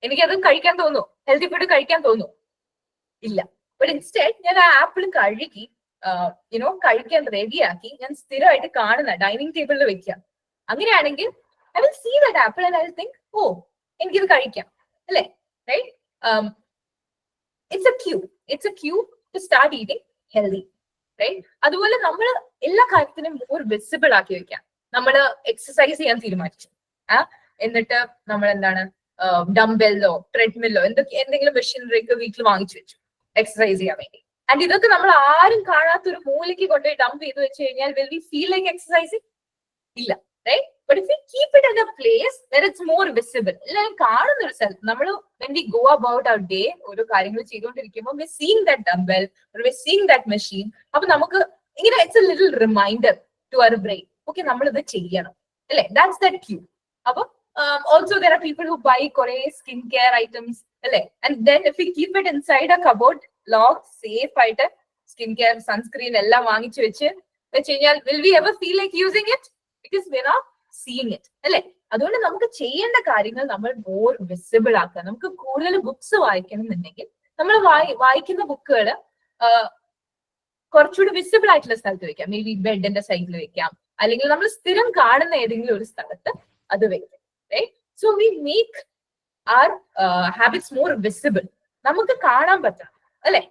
എനിക്കത് കഴിക്കാൻ തോന്നുന്നു, ഹെൽത്തി ഫുഡ് കഴിക്കാൻ തോന്നുന്നു? ഇല്ല. ബട്ട് ഇൻസ്റ്റെഡ് ഞാൻ ആ ആപ്പിൾ കഴുകി കഴിക്കാൻ റെഡിയാക്കി ഞാൻ സ്ഥിരമായിട്ട് കാണുന്ന ഡൈനിങ് ടേബിളിൽ വെക്കാം. അങ്ങനെയാണെങ്കിൽ I will see that apple and I will think, oh എനിക്കിത് കഴിക്കാം അല്ലെ, right? It's a cue to start eating healthy, right? അതുപോലെ നമ്മൾ എല്ലാ കാര്യത്തിനും മോർ വിസിബിൾ ആക്കി വെക്കാം. നമ്മൾ എക്സസൈസ് ചെയ്യാൻ തീരുമാനിച്ചു, എന്നിട്ട് നമ്മൾ എന്താണ് ഡംബെല്ലോ ട്രെഡ്മില്ലോ എന്തെങ്കിലും മെഷീനറിയൊക്കെ വീട്ടിൽ വാങ്ങിച്ചു വെച്ചു എക്സസൈസ് ചെയ്യാൻ വേണ്ടി. ആൻഡ് ഇതൊക്കെ നമ്മൾ ആരും കാണാത്ത ഒരു മൂലയ്ക്ക് കൊണ്ടുപോയി ഡംപ് ചെയ്ത് വെച്ച് കഴിഞ്ഞാൽ will we feel like exercising? ഇല്ല, right? But if you keep it in a place where it's more visible, എല്ലാവരും കാണുന്ന ഒരു സ്ഥലത്ത്, നമ്മൾ when we go about our day ഓരോ കാര്യങ്ങൾ ചെയ്തുകൊണ്ടിരിക്കുമ്പോൾ we seeing that dumbbell or we seeing that machine. അപ്പൊ നമുക്ക് ഇങ്ങനെ it's a little reminder to our brain, okay നമ്മൾ ഇത് ചെയ്യണം അല്ലെ, ദാറ്റ്സ് ദാറ്റ് ക്യൂ. അപ്പൊ also there are people who buy kore skincare items alle, and then if we keep it inside a cupboard lock safe aite skincare sunscreen ella vaangichu vechu kanyal, will we ever feel like using it? Because we are not seeing it alle. അതുകൊണ്ട് നമുക്ക് ചെയ്യേണ്ട കാര്യങ്ങൾ നമ്മൾ more visible ആക്കുക. നമുക്ക് കൂടുതൽ books വായിക്കണം എന്നുണ്ടെങ്കിൽ നമ്മൾ വായിക്കുന്ന ബുക്കുകൾ കുറച്ചുകൂടി വിസിബിൾ ആയിട്ടുള്ള സ്ഥലത്ത് വെക്കാം. മേ ബി ബെഡിന്റെ സൈഡിൽ വെക്കാം, അല്ലെങ്കിൽ നമ്മൾ സ്ഥിരം കാണുന്ന ഏതെങ്കിലും ഒരു സ്ഥലത്ത് അത് വെക്കാം. Right? So we make our habits more visible. നമുക്ക് കാണാൻ പറ്റണം അല്ലെ?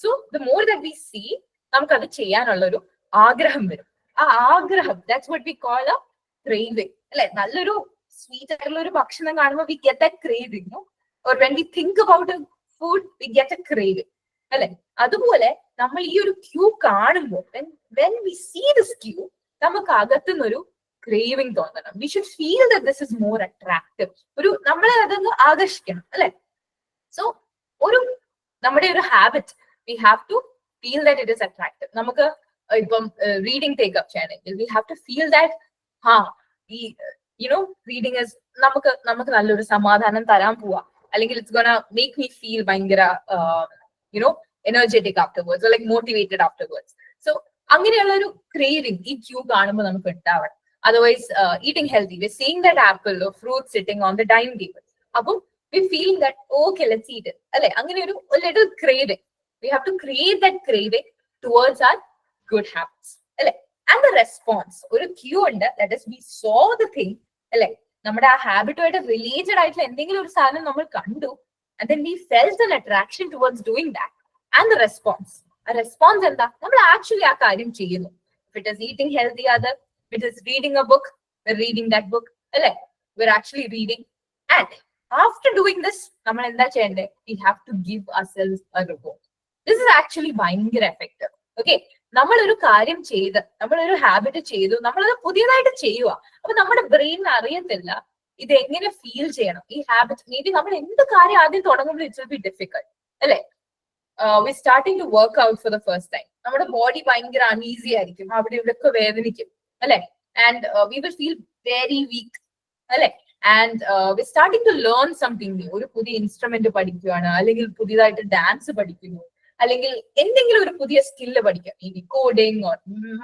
So the more that we see, നമുക്ക് അത് ചെയ്യാനുള്ള ഒരു ആഗ്രഹം വരും. ആ ആഗ്രഹം, that's what we call a craving അല്ലെ? നല്ലൊരു സ്വീറ്റ് ആയിട്ടുള്ള ഒരു ഭക്ഷണം കാണുമ്പോൾ we get that craving, no? Or when we think about a food, we get a craving അല്ലെ? അതുപോലെ നമ്മൾ ഈ ഒരു ക്യൂ കാണുമ്പോൾ when we see this queue, നമുക്ക് അകത്തുനിന്നൊരു craving തോന്നണം. We should feel that this is more attractive. ഒരു നമ്മളെ അതൊന്ന് ആകർഷിക്കണം അല്ലെ? സോ നമ്മുടെ ഒരു habit, we have to feel that it is attractive. നമുക്ക് ഇപ്പം റീഡിംഗ് ടേക്ക് അപ്പ് ചെയ്യണമെങ്കിൽ we have to feel that reading is നമുക്ക് നല്ലൊരു സമാധാനം തരാൻ പോവാ, അല്ലെങ്കിൽ it's gonna make me feel ഭയങ്കര energetic afterwards or like motivated afterwards. So അങ്ങനെയുള്ള ഒരു craving ഈ ക്യൂ കാണുമ്പോൾ നമുക്ക് ഉണ്ടാവണം. Otherwise, eating healthy, we're seeing that apple or fruit sitting on the dining table. Appo we're feeling that, okay, let's eat it. Alle, angane oru little craving. We have to create that craving towards our good habits. Alle, and the response, oru cue undu, that is we saw the thing, alle, nammada habit aayittu related aayittulla endengilum oru saanam nammal kandu, and then we felt an attraction towards doing that. And the response, a response enda nammal actually aa karyam cheyyunu. If it is eating healthy, other if it is reading a book, we're reading that book. We're actually reading. And after doing this, we have to give ourselves a reward. This is actually ഭയങ്കര effective. Okay? നമ്മൾ ഒരു കാര്യം ചെയ്ത്, നമ്മളൊരു habit ചെയ്തു, നമ്മളത് പുതിയതായിട്ട് ചെയ്യുക. അപ്പൊ നമ്മുടെ ബ്രെയിൻ അറിയത്തില്ല ഇത് എങ്ങനെ ഫീൽ ചെയ്യണം ഈ ഹാബിറ്റ്. മേ ബി നമ്മൾ എന്ത് കാര്യം ആദ്യം തുടങ്ങുമ്പോൾ ഇറ്റ് വിൽ ബി ഡിഫിക്കൾട്ട് അല്ലെ? We starting to work out for the first time. നമ്മുടെ ബോഡി ഭയങ്കര അൺഈസി ആയിരിക്കും, അവിടെ ഇവിടെയൊക്കെ വേദനിക്കും അല്ലെ? And we will feel very weak അല്ലെ? And we're starting to learn something new. ഒരു പുതിയ ഇൻസ്ട്രുമെന്റ് പഠിക്കുകയാണ്, അല്ലെങ്കിൽ പുതിയതായിട്ട് ഡാൻസ് പഠിക്കുന്നു, അല്ലെങ്കിൽ എന്തെങ്കിലും ഒരു പുതിയ സ്കില്ല് പഠിക്കുക, may be coding or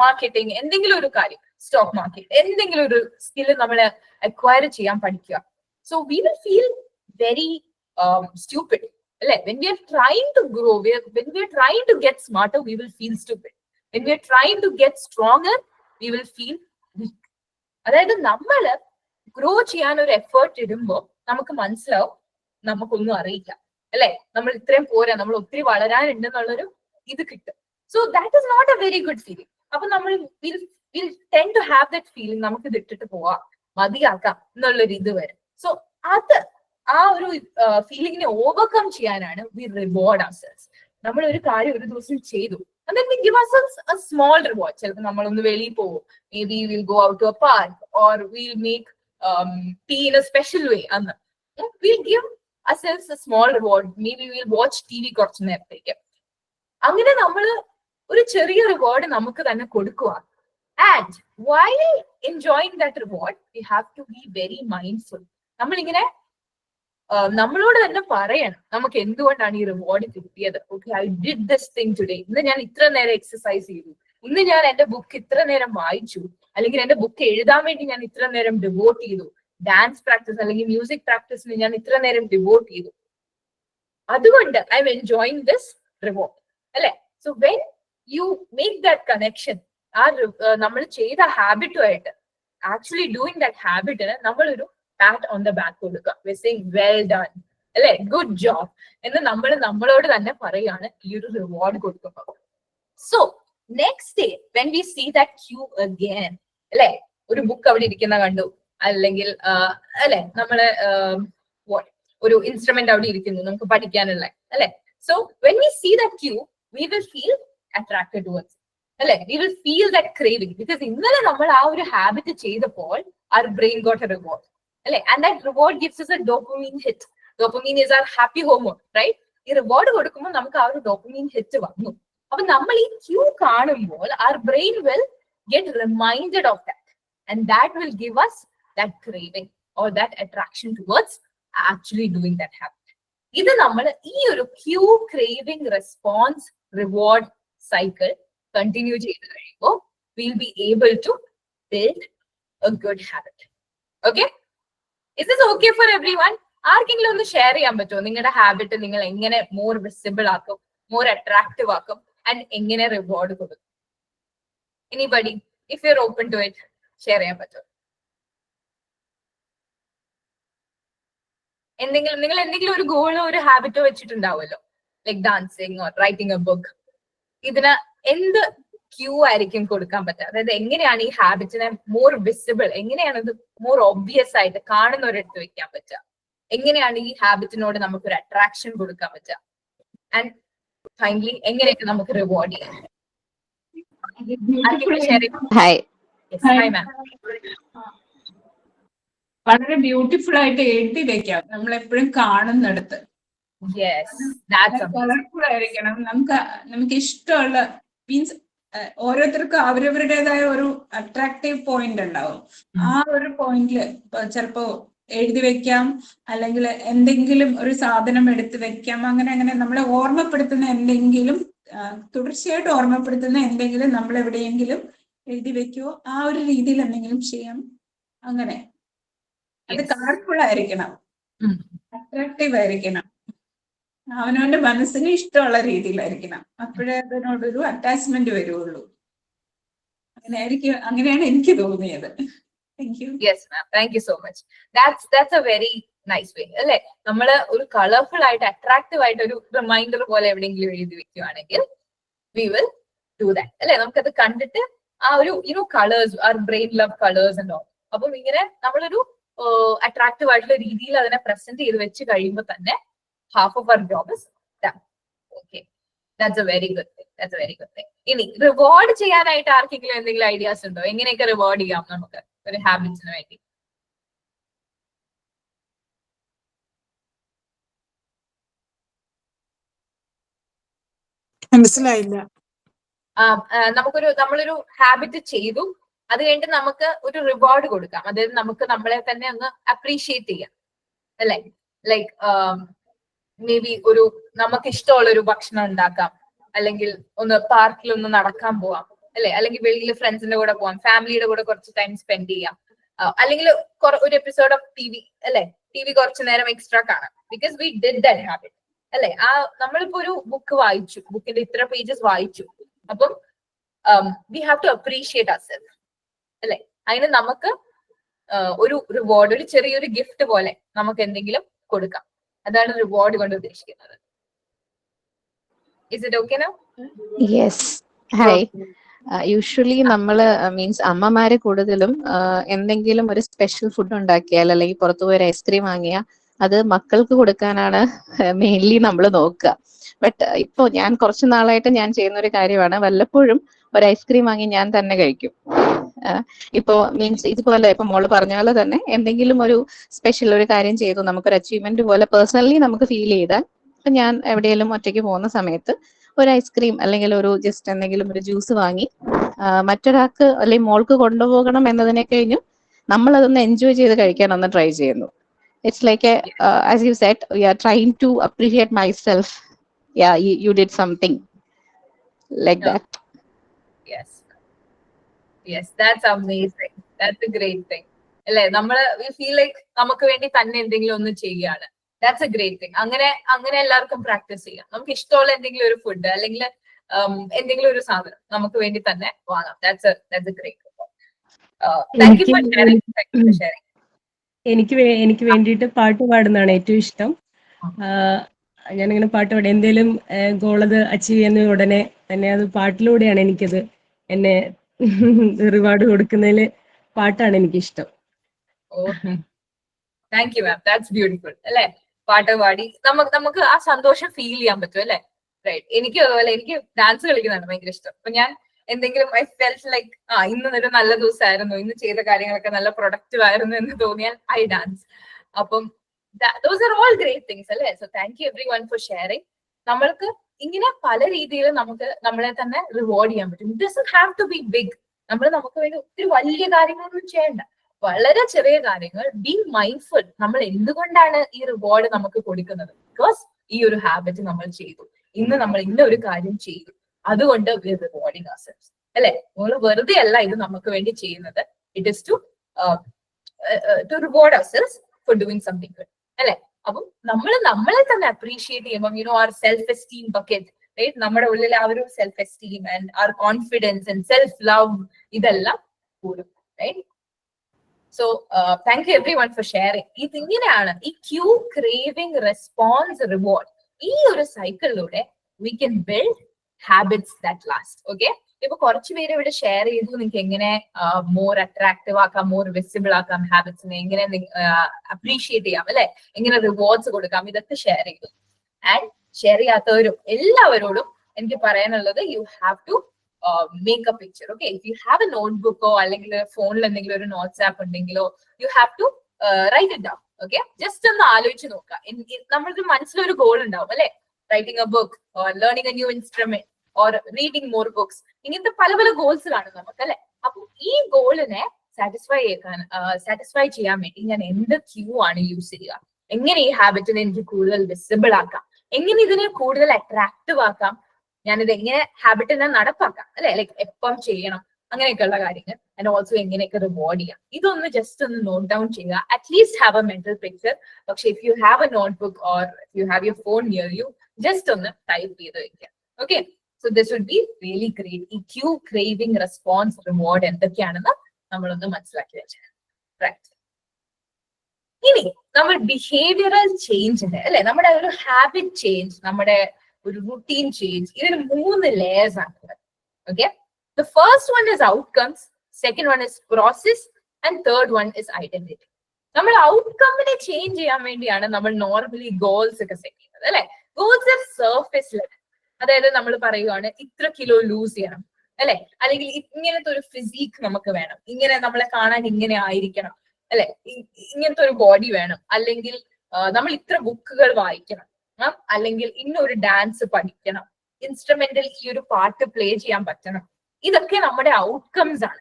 marketing, എന്തെങ്കിലും ഒരു കാര്യം, സ്റ്റോക്ക് മാർക്കറ്റ്, എന്തെങ്കിലും ഒരു സ്കില്ല് നമ്മൾ അക്വയർ ചെയ്യാൻ പഠിക്കുക. So we will feel very stupid അല്ലെ? When we are trying to grow, when we are trying to get smarter, we will feel stupid. When we are trying to get stronger, we will feel weak. അതായത് നമ്മൾ grow ചെയ്യാൻ ഒരു effort ഇടുമ്പോൾ നമുക്ക് മനസ്സിലാവും നമുക്കൊന്നും അറിയില്ല അല്ലെ? നമ്മൾ ഇത്രയും പോരാ, നമ്മൾ ഒത്തിരി വളരാനുണ്ടെന്നുള്ളൊരു ഇത് കിട്ടും. So that is not a very good feeling. അപ്പൊ നമ്മൾ will tend to have that feeling, നമുക്ക് ഇത് ഇട്ടിട്ട് പോവാം, മതിയാക്കാം എന്നുള്ളൊരു ഇത് വരും. സോ അത് ആ ഒരു ഫീലിംഗിനെ ഓവർകം ചെയ്യാനാണ് വി റിവാർഡ് ourselves. നമ്മൾ ഒരു കാര്യം ഒരു ദിവസം ചെയ്തു, and then we give ourselves a small reward. ചിലപ്പോൾ നമ്മളൊന്ന് വെളിയിൽ പോകും, maybe we'll go out to a park or we'll make tea in a special way. അന്ന് we'll give ourselves a small reward. Maybe we'll watch TV കുറച്ച് നേരത്തേക്ക്. അങ്ങനെ നമ്മൾ ഒരു ചെറിയ റിവാർഡ് നമുക്ക് തന്നെ കൊടുക്കുക. And while enjoying that reward we have to be very mindful. നമ്മളിങ്ങനെ നമ്മളോട് തന്നെ പറയണം നമുക്ക് എന്തുകൊണ്ടാണ് ഈ റിവാർഡ് കിട്ടിയത്. Okay, I did this thing today. ഇന്ന് ഞാൻ ഇത്ര നേരം എക്സസൈസ് ചെയ്തു, ഇന്ന് ഞാൻ എന്റെ ബുക്ക് ഇത്ര നേരം വായിച്ചു, അല്ലെങ്കിൽ എന്റെ ബുക്ക് എഴുതാൻ വേണ്ടി ഞാൻ ഇത്ര നേരം ഡിവോട്ട് ചെയ്തു, ഡാൻസ് പ്രാക്ടീസ് അല്ലെങ്കിൽ മ്യൂസിക് പ്രാക്ടീസിന് ഞാൻ ഇത്ര നേരം ഡിവോട്ട് ചെയ്തു, അതുകൊണ്ട് I am enjoying this reward അല്ലെ. So when you make that connection, ആ നമ്മൾ ചെയ്ത ഹാബിറ്റുമായിട്ട് ആക്ച്വലി ഡൂയിങ് ദാറ്റ് ഹാബിറ്റിന് നമ്മളൊരു പാറ്റ് ഓൺ ദ ബാക്ക് കൊടുക്കുക. വി സേയിങ് വെൽ ഡൺ അല്ലെ, ഗുഡ് ജോബ് എന്ന് നമ്മൾ നമ്മളോട് തന്നെ പറയാണ് ഈ ഒരു റിവാർഡ് കൊടുക്കുമ്പോൾ. So next day when we see that cue again അല്ലെ, ഒരു ബുക്ക് അവിടെ ഇരിക്കുന്ന കണ്ടു, അല്ലെങ്കിൽ അല്ലെ നമ്മള് ഒരു ഇൻസ്ട്രുമെന്റ് അവിടെ ഇരിക്കുന്നു നമുക്ക് പഠിക്കാനുള്ള അല്ലെ. So when we see that cue we will feel attracted towards അല്ലെ, we will feel that craving. Because ഇന്നലെ നമ്മൾ ആ ഒരു ഹാബിറ്റ് ചെയ്തപ്പോൾ our brain got a reward. And that reward gives us a dopamine hit. Dopamine is our happy hormone, right? ഈ reward കൊടുക്കുമ്പോൾ നമുക്ക് ആ ഒരു ഡോപ്പമീൻ ഹിറ്റ് വന്നു. അപ്പൊ നമ്മൾ ഈ ക്യൂ കാണുമ്പോൾ our brain will get reminded of that, and that will give us that craving or that attraction towards actually doing that habit. ഇത് നമ്മൾ ഈ ഒരു cue craving response reward cycle continue ചെയ്ത് കഴിയുമ്പോൾ we'll be able to build a good habit. Okay? Is this okay for everyone? ആർക്കെങ്കിലും ഒന്ന് share ചെയ്യാൻ പറ്റുമോ നിങ്ങളുടെ ഹാബിറ്റ് നിങ്ങൾ എങ്ങനെ മോർ വിസിബിൾ ആക്കും, മോർ അട്രാക്റ്റീവ് ആക്കും, ആൻഡ് എങ്ങനെ റിവാർഡ് കൊടുക്കും? Anybody if you are open to it share ചെയ്യാൻ പറ്റുമോ? നിങ്ങൾ എന്തെങ്കിലും ഒരു ഗോളോ ഒരു ഹാബിറ്റോ വെച്ചിട്ടുണ്ടാവുമല്ലോ, like dancing or writing a book. ഇതിന് എന്ത് ക്യൂ ആയിരിക്കും കൊടുക്കാൻ പറ്റുക? അതായത് എങ്ങനെയാണ് ഈ ഹാബിറ്റിനെ മോർ വിസിബിൾ, എങ്ങനെയാണ് ഇത് മോർ ഒബ്വിയസ് ആയിട്ട് കാണുന്നവരെടുത്ത് വെക്കാൻ പറ്റുക? എങ്ങനെയാണ് ഈ ഹാബിറ്റിനോട് നമുക്ക് ഒരു അട്രാക്ഷൻ കൊടുക്കാൻ പറ്റുക? ആൻഡ് ഫൈനലി എങ്ങനെയൊക്കെ നമുക്ക് റിവാർഡ് ചെയ്യാം? വളരെ ബ്യൂട്ടിഫുൾ ആയിട്ട് എഴുതി വെക്കാം നമ്മൾ എപ്പോഴും കാണുന്നിടത്ത്. കളർഫുൾ ആയിരിക്കണം. നമുക്ക് ഇഷ്ടമുള്ള മീൻസ് ഓരോരുത്തർക്കും അവരവരുടേതായ ഒരു അട്രാക്റ്റീവ് പോയിന്റ് ഉണ്ടാവും. ആ ഒരു പോയിന്റില് ചിലപ്പോ എഴുതി വെക്കാം, അല്ലെങ്കിൽ എന്തെങ്കിലും ഒരു സാധനം എടുത്ത് വെക്കാം. അങ്ങനെ നമ്മളെ ഓർമ്മപ്പെടുത്തുന്ന എന്തെങ്കിലും, തുടർച്ചയായിട്ട് ഓർമ്മപ്പെടുത്തുന്ന എന്തെങ്കിലും നമ്മൾ എവിടെയെങ്കിലും എഴുതി വെക്കുവോ, ആ ഒരു രീതിയിൽ എന്തെങ്കിലും ചെയ്യാം. അങ്ങനെ അത് കളർഫുൾ ആയിരിക്കണം, അട്രാക്റ്റീവ് ആയിരിക്കണം, അവനവന്റെ മനസ്സിന് ഇഷ്ടമുള്ള രീതിയിലായിരിക്കണം. അപ്പോഴേ അതിനോടൊരു അറ്റാച്ച്മെന്റ് വരുള്ളൂ. അങ്ങനെയാണ് എനിക്ക് തോന്നിയത്. Thank you. Yes, ma'am. Thank you so much. That's a very nice way. അല്ലെ, നമ്മള് ഒരു കളർഫുൾ ആയിട്ട് അട്രാക്റ്റീവ് ആയിട്ട് ഒരു റിമൈൻഡർ പോലെ എവിടെയെങ്കിലും എഴുതി വെക്കുകയാണെങ്കിൽ we will do that. അല്ലെ, നമുക്കത് കണ്ടിട്ട് ആ ഒരു colours, our brain love colors and all. അപ്പം ഇങ്ങനെ നമ്മളൊരു അട്രാക്റ്റീവ് ആയിട്ടുള്ള രീതിയിൽ അതിനെ പ്രസന്റ് ചെയ്ത് വെച്ച് കഴിയുമ്പോൾ തന്നെ half of our job is done. Okay, that's a very good thing. That's a very good thing. ഇനി റിവാർഡ് ചെയ്യാനായിട്ട് ആർക്കെങ്കിലും എന്തെങ്കിലും ഐഡിയാസ് ഉണ്ടോ? എങ്ങനെയൊക്കെ റിവാർഡ് ചെയ്യാം നമുക്ക് ഒരു ഹാബിറ്റ്സിന് വേണ്ടി? മനസ്സിലായില്ല. നമ്മളൊരു ഹാബിറ്റ് ചെയ്തു, അത് കഴിഞ്ഞിട്ട് നമുക്ക് ഒരു റിവാർഡ് കൊടുക്കാം. അതായത് നമുക്ക് നമ്മളെ തന്നെ ഒന്ന് അപ്രീഷിയേറ്റ് ചെയ്യാം അല്ലെ. ലൈക്ക് മേ ബി നമുക്ക് ഇഷ്ടമുള്ള ഒരു ഭക്ഷണം ഉണ്ടാക്കാം, അല്ലെങ്കിൽ ഒന്ന് പാർക്കിൽ ഒന്ന് നടക്കാൻ പോവാം അല്ലെ, അല്ലെങ്കിൽ വെളിയിൽ ഫ്രണ്ട്സിന്റെ കൂടെ പോവാം, ഫാമിലിയുടെ കൂടെ കുറച്ച് ടൈം സ്പെൻഡ് ചെയ്യാം, അല്ലെങ്കിൽ ഒരു എപ്പിസോഡ് ഓഫ് ടി വി കുറച്ചു നേരം എക്സ്ട്രാ കാണാം. Because we did that habit അല്ലെ. നമ്മളിപ്പോ ഒരു ബുക്ക് വായിച്ചു, ബുക്കിന്റെ ഇത്ര പേജസ് വായിച്ചു, അപ്പം we have to appreciate ourselves അല്ലെ. അതിന് നമുക്ക് ഒരു റിവാർഡ്, ഒരു ചെറിയൊരു ഗിഫ്റ്റ് പോലെ നമുക്ക് എന്തെങ്കിലും കൊടുക്കാം. അതാണ് റിവാർഡ് കൊണ്ട് ഉദ്ദേശിക്കുന്നത്. Is it okay now? Yes hi usually നമ്മള് മീൻസ് അമ്മമാര് കൂടുതലും എന്തെങ്കിലും ഒരു സ്പെഷ്യൽ ഫുഡ് ഉണ്ടാക്കിയാൽ അല്ലെങ്കിൽ പുറത്തു പോയി ഒരു ഐസ്ക്രീം വാങ്ങിയാൽ അത് മക്കൾക്ക് കൊടുക്കാനാണ് മെയിൻലി നമ്മൾ നോക്കുക. ബട്ട് ഇപ്പോ ഞാൻ കുറച്ച് നാളായിട്ട് ഞാൻ ചെയ്യുന്ന ഒരു കാര്യമാണ്, വല്ലപ്പോഴും ഒരു ഐസ്ക്രീം വാങ്ങി ഞാൻ തന്നെ കഴിക്കും. ഇപ്പോ മീൻസ് ഇതുപോലെ ഇപ്പൊ മോള് പറഞ്ഞ പോലെ തന്നെ എന്തെങ്കിലും ഒരു സ്പെഷ്യൽ ഒരു കാര്യം ചെയ്തു നമുക്കൊരു അച്ചീവ്മെന്റ് പോലെ പേഴ്സണലി നമുക്ക് ഫീൽ ചെയ്താൽ, ഇപ്പൊ ഞാൻ എവിടെയെങ്കിലും ഒറ്റയ്ക്ക് പോകുന്ന സമയത്ത് ഒരു ഐസ്ക്രീം അല്ലെങ്കിൽ ഒരു ജസ്റ്റ് എന്തെങ്കിലും ഒരു ജ്യൂസ് വാങ്ങി മറ്റൊരാൾക്ക് അല്ലെങ്കിൽ മോൾക്ക് കൊണ്ടുപോകണം എന്നതിനെ കഴിഞ്ഞു നമ്മൾ അതൊന്ന് എൻജോയ് ചെയ്ത് കഴിക്കാൻ ഒന്ന് ട്രൈ ചെയ്യുന്നു. It's like as you said we are trying to appreciate myself. You did something like that. Yes, that's amazing. That's a great thing. അല്ലേ, നമ്മള് we feel like നമുക്ക് വേണ്ടി തന്നെ എന്തെങ്കിലും ഒന്ന് ചെയ്യുകയാണ്. That's a great thing. അങ്ങനെ എല്ലാവർക്കും പ്രാക്ടീസ് ചെയ്യാം. നമുക്ക് ഇഷ്ടമുള്ള എന്തെങ്കിലും ഒരു ഫുഡ് അല്ലെങ്കിൽ എന്തെങ്കിലും ഒരു സാധനം നമുക്ക് വേണ്ടി തന്നെ വാങ്ങാം. That's a great thing. Thank you for sharing. Thank you for sharing. എനിക്ക് വേണ്ടിയിട്ട് പാട്ട് പാടുന്നതാണ് ഏറ്റവും ഇഷ്ടം. ഞാനിങ്ങനെ പാട്ട് പാടി എന്തെങ്കിലും ഗോളത് അച്ചീവ് ചെയ്യുന്ന ഉടനെ തന്നെ അത് പാട്ടിലൂടെയാണ് എനിക്കത് എന്നെ റിവാർഡ് കൊടുക്കുന്നതില് പാട്ടാണ് എനിക്കിഷ്ടം. Thank you ma'am, that's beautiful. അല്ലെ, പാട്ട് പാടി നമുക്ക് ആ സന്തോഷം ഫീൽ ചെയ്യാൻ പറ്റും അല്ലെ. റൈറ്റ്, എനിക്ക് അതുപോലെ എനിക്ക് ഡാൻസ് കളിക്കുന്നതാണ് ഭയങ്കര ഇഷ്ടം. അപ്പൊ ഞാൻ എന്തെങ്കിലും ഐ ഫെൽറ്റ് ലൈക്ക് ഇന്നൊരു നല്ല ദിവസമായിരുന്നു, ഇന്ന് ചെയ്ത കാര്യങ്ങളൊക്കെ നല്ല പ്രൊഡക്റ്റീവ് ആയിരുന്നു എന്ന് തോന്നിയാൽ ഐ ഡാൻസ്. അപ്പം those are all great things അല്ലെ. So thank you everyone for sharing. നമ്മൾക്ക് ഇങ്ങനെ പല രീതിയിൽ നമുക്ക് നമ്മളെ തന്നെ റിവാർഡ് ചെയ്യാൻ പറ്റും. It doesn't have to be big. നമുക്ക് വേണ്ടി ഒത്തിരി വലിയ കാര്യങ്ങളൊന്നും ചെയ്യണ്ട, വളരെ ചെറിയ കാര്യങ്ങൾ. ബി മൈൻഡ്ഫുൾ, നമ്മൾ എന്തുകൊണ്ടാണ് ഈ റിവാർഡ് നമുക്ക് കൊടുക്കുന്നത്? ബിക്കോസ് ഈ ഒരു ഹാബിറ്റ് നമ്മൾ ചെയ്തു, ഇന്ന് നമ്മൾ ഇന്ന ഒരു കാര്യം ചെയ്തു, അതുകൊണ്ട് റിവാർഡിങ് ourselves അല്ലെ. നമ്മൾ വെറുതെ അല്ല ഇത് നമുക്ക് വേണ്ടി ചെയ്യുന്നത്. It is to reward ourselves for doing something good അല്ലെ. അപ്പം നമ്മളെ തന്നെ അപ്രീഷിയേറ്റ് ചെയ്യുമ്പോൾ our self esteem bucket, right, നമ്മുടെ ഉള്ളിൽ ആ ഒരു self esteem and our confidence and self love ഇതെല്ലാം കൂടും, right. So thank you everyone for sharing. ഇതിങ്ങനെയാണ് ഈ ക്യൂ, ക്രേവിംഗ്, റെസ്പോൺസ്, റിവാർഡ്, ഈ ഒരു സൈക്കിളിലൂടെ we can build habits that last. Okay, ഇപ്പൊ കുറച്ച് പേര് ഇവിടെ ഷെയർ ചെയ്തു നിങ്ങൾക്ക് എങ്ങനെ മോർ അട്രാക്റ്റീവ് ആക്കാം, മോർ വിസിബിൾ ആക്കാം ഹാബിറ്റ്സിനെ, എങ്ങനെ അപ്രീഷിയേറ്റ് ചെയ്യാം അല്ലെ, എങ്ങനെ റിവാർഡ്സ് കൊടുക്കാം, ഇതൊക്കെ ഷെയർ ചെയ്തു. ആൻഡ് ഷെയർ ചെയ്യാത്തവരും എല്ലാവരോടും എനിക്ക് പറയാനുള്ളത്, you have to make a picture. Okay, if you have a നോട്ട്ബുക്കോ അല്ലെങ്കിൽ ഫോണിൽ എന്തെങ്കിലും ഒരു നോട്ട്സ് ആപ്പ് ഉണ്ടെങ്കിലോ you have to write it down. Okay, just ഒന്ന് ആലോചിച്ച് നോക്കുക. നമ്മൾക്ക് മനസ്സിലൊരു ഗോൾ ഉണ്ടാവും അല്ലെ, writing a book or learning a new instrument or reading more books, ഇങ്ങനത്തെ പല ഗോൾസ് കാണും നമുക്ക് അല്ലെ. അപ്പൊ ഈ ഗോളിനെ സാറ്റിസ്ഫൈ ചെയ്യാൻ വേണ്ടി ഞാൻ എന്ത് ക്യൂ ആണ് യൂസ് ചെയ്യുക, എങ്ങനെ ഈ ഹാബിറ്റിനെ എനിക്ക് കൂടുതൽ വിസിബിൾ ആക്കാം, എങ്ങനെ ഇതിനെ കൂടുതൽ അട്രാക്റ്റീവ് ആക്കാം, ഞാനിത് എങ്ങനെ ഹാബിറ്റിനെ നടപ്പാക്കാം അല്ലെ, ലൈക്ക് എപ്പം ചെയ്യണം, അങ്ങനെയൊക്കെയുള്ള കാര്യങ്ങൾ. ആൻഡ് ഓൾസോ എങ്ങനെയൊക്കെ റിവാർഡ് ചെയ്യാം, ഇതൊന്ന് ജസ്റ്റ് ഒന്ന് നോട്ട് ഡൗൺ ചെയ്യുക. At least have a mental picture. പക്ഷെ if you have a notebook or if you have your phone near you, just ഒന്ന് ടൈപ്പ് ചെയ്ത് വെക്കുക. Okay, so this would be really great. ഈ cue, craving, response, reward എന്തൊക്കെയാണെന്ന് നമ്മളൊന്ന് മനസ്സിലാക്കി വെച്ചാൽ right. ഇനി നമ്മൾ ബിഹേവിയറൽ ചേഞ്ചിന്റെ അല്ലെ, നമ്മുടെ ഒരു ഹാബിറ്റ് ചേഞ്ച്, നമ്മുടെ ഒരു റുട്ടീൻ ചേഞ്ച്, ഇതിന് 3 ലെയേഴ്സ് ആണ്. Okay, the first one is outcomes, second one is process, and third one is identity. നമ്മൾ ഔട്ട്കമ്മിനെ ചേഞ്ച് ചെയ്യാൻ വേണ്ടിയാണ് നമ്മൾ നോർമലി ഗോൾസ് ഒക്കെ സെറ്റ് ചെയ്യുന്നത് അല്ലെ. ഗോൾസ് ആർ സർഫേസ് ലെവൽ, അതായത് നമ്മൾ പറയുകയാണ് ഇത്ര കിലോ ലൂസ് ചെയ്യണം അല്ലെ, അല്ലെങ്കിൽ ഇങ്ങനത്തെ ഒരു ഫിസിക് നമുക്ക് വേണം, ഇങ്ങനെ നമ്മളെ കാണാൻ ഇങ്ങനെ ആയിരിക്കണം അല്ലെ, ഇങ്ങനത്തെ ഒരു ബോഡി വേണം, അല്ലെങ്കിൽ നമ്മൾ ഇത്ര ബുക്കുകൾ വായിക്കണം, അല്ലെങ്കിൽ ഇന്നൊരു ഡാൻസ് പഠിക്കണം, ഇൻസ്ട്രുമെന്റൽ ഈ ഒരു പാട്ട് പ്ലേ ചെയ്യാൻ പറ്റണം. ഇതൊക്കെ നമ്മുടെ ഔട്ട്കംസ് ആണ്.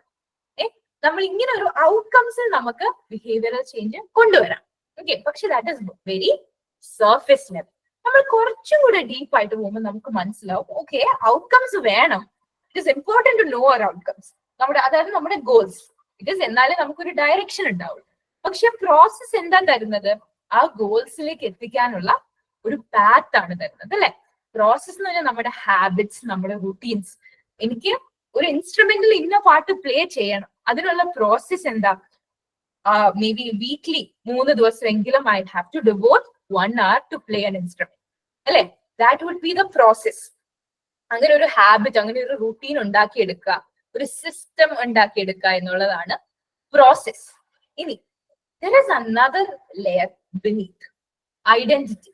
നമ്മൾ ഇങ്ങനെ ഒരു ഔട്ട്കംസിൽ നമുക്ക് ബിഹേവിയറൽ ചേഞ്ച് കൊണ്ടുവരാം. ഓക്കെ, പക്ഷെ that is very surface level. നമ്മൾ കുറച്ചും കൂടെ ഡീപ്പ് ആയിട്ട് പോകുമ്പോൾ നമുക്ക് മനസ്സിലാവും, ഓക്കെ, ഔട്ട്കംസ് വേണം, it is important to know our outcomes, അതായത് നമ്മുടെ ഗോൾസ്. ഇറ്റ് ഇസ് എന്നാലേ നമുക്കൊരു ഡയറക്ഷൻ ഉണ്ടാവുള്ളൂ. പക്ഷെ പ്രോസസ് എന്താ തരുന്നത്? ആ ഗോൾസിലേക്ക് എത്തിക്കാനുള്ള ഒരു പാത്ത് ആണ് തരുന്നത് അല്ലെ. പ്രോസസ് എന്ന് പറഞ്ഞാൽ നമ്മുടെ ഹാബിറ്റ്സ്, നമ്മുടെ റുട്ടീൻസ്. എനിക്ക് ഒരു ഇൻസ്ട്രുമെന്റിൽ ഇന്ന പാട്ട് പ്ലേ ചെയ്യണം, അതിനുള്ള പ്രോസസ് എന്താ? മേ ബി വീക്ക്ലി 3 ദിവസമെങ്കിലും I have to devote 1 hour to play an instrument അല്ലെ. That would be the process. അങ്ങനെ ഒരു ഹാബിറ്റ്, അങ്ങനെ ഒരു റുട്ടീൻ ഉണ്ടാക്കിയെടുക്കുക, ഒരു സിസ്റ്റം ഉണ്ടാക്കിയെടുക്കുക എന്നുള്ളതാണ് പ്രോസസ്. ഇനി there is another layer beneath, identity.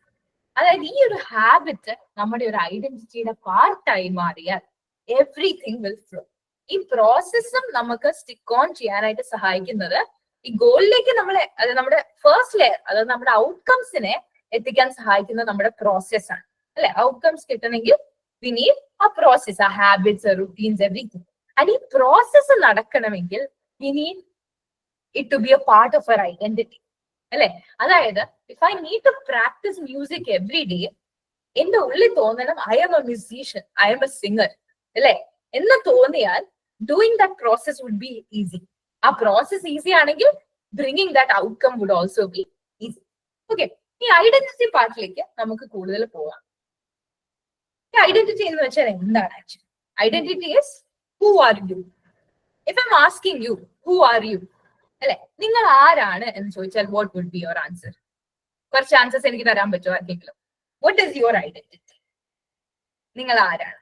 അതായത് ഈ ഒരു ഹാബിറ്റ് നമ്മുടെ ഒരു ഐഡന്റിറ്റിയുടെ പാർട്ടായി മാറിയാൽ എവറിഥിങ് വിൽ ഫ്ലോ. ഈ പ്രോസസ്സും നമുക്ക് സ്റ്റിക്ക് ഓൺ ചെയ്യാനായിട്ട് സഹായിക്കുന്നത് ഈ ഗോളിലേക്ക് നമ്മളെ, അത് നമ്മുടെ ഫസ്റ്റ് ലെയർ, അതായത് നമ്മുടെ ഔട്ട്കംസിനെ എത്തിക്കാൻ സഹായിക്കുന്നത് നമ്മുടെ പ്രോസസ് ആണ്, അല്ലെ? ഔട്ട്കംസ് കിട്ടണമെങ്കിൽ വി നീഡ് ആ പ്രോസസ്, ആ ഹാബിറ്റ്സ്, റുട്ടീൻസ്, എവറിഥിങ്. ആൻഡ് ഈ പ്രോസസ്സ് നടക്കണമെങ്കിൽ we need it to be a part of our identity, അല്ലെ? അതായത് if I need to practise music every day, എന്റെ ഉള്ളിൽ തോന്നണം I am a musician, I am a singer, അല്ലെ എന്ന് തോന്നിയാൽ doing that process would be easy. ആ process easy ആണെങ്കിൽ bringing that outcome would also be easy. Okay, ഈ identity പാർട്ടിലേക്ക് നമുക്ക് കൂടുതൽ പോവാം. ഈ ഐഡന്റിറ്റി എന്ന് വെച്ചാൽ എന്താണ് actually? Identity is who are you. If I am asking you who are you, അല്ലെ, നിങ്ങൾ ആരാണ് എന്ന് ചോദിച്ചാൽ what would be your answer? കുറച്ച് ആൻസേഴ്സ് എനിക്ക് തരാൻ പറ്റുമോ ആർക്കെങ്കിലും? What is your identity? നിങ്ങൾ ആരാണ്?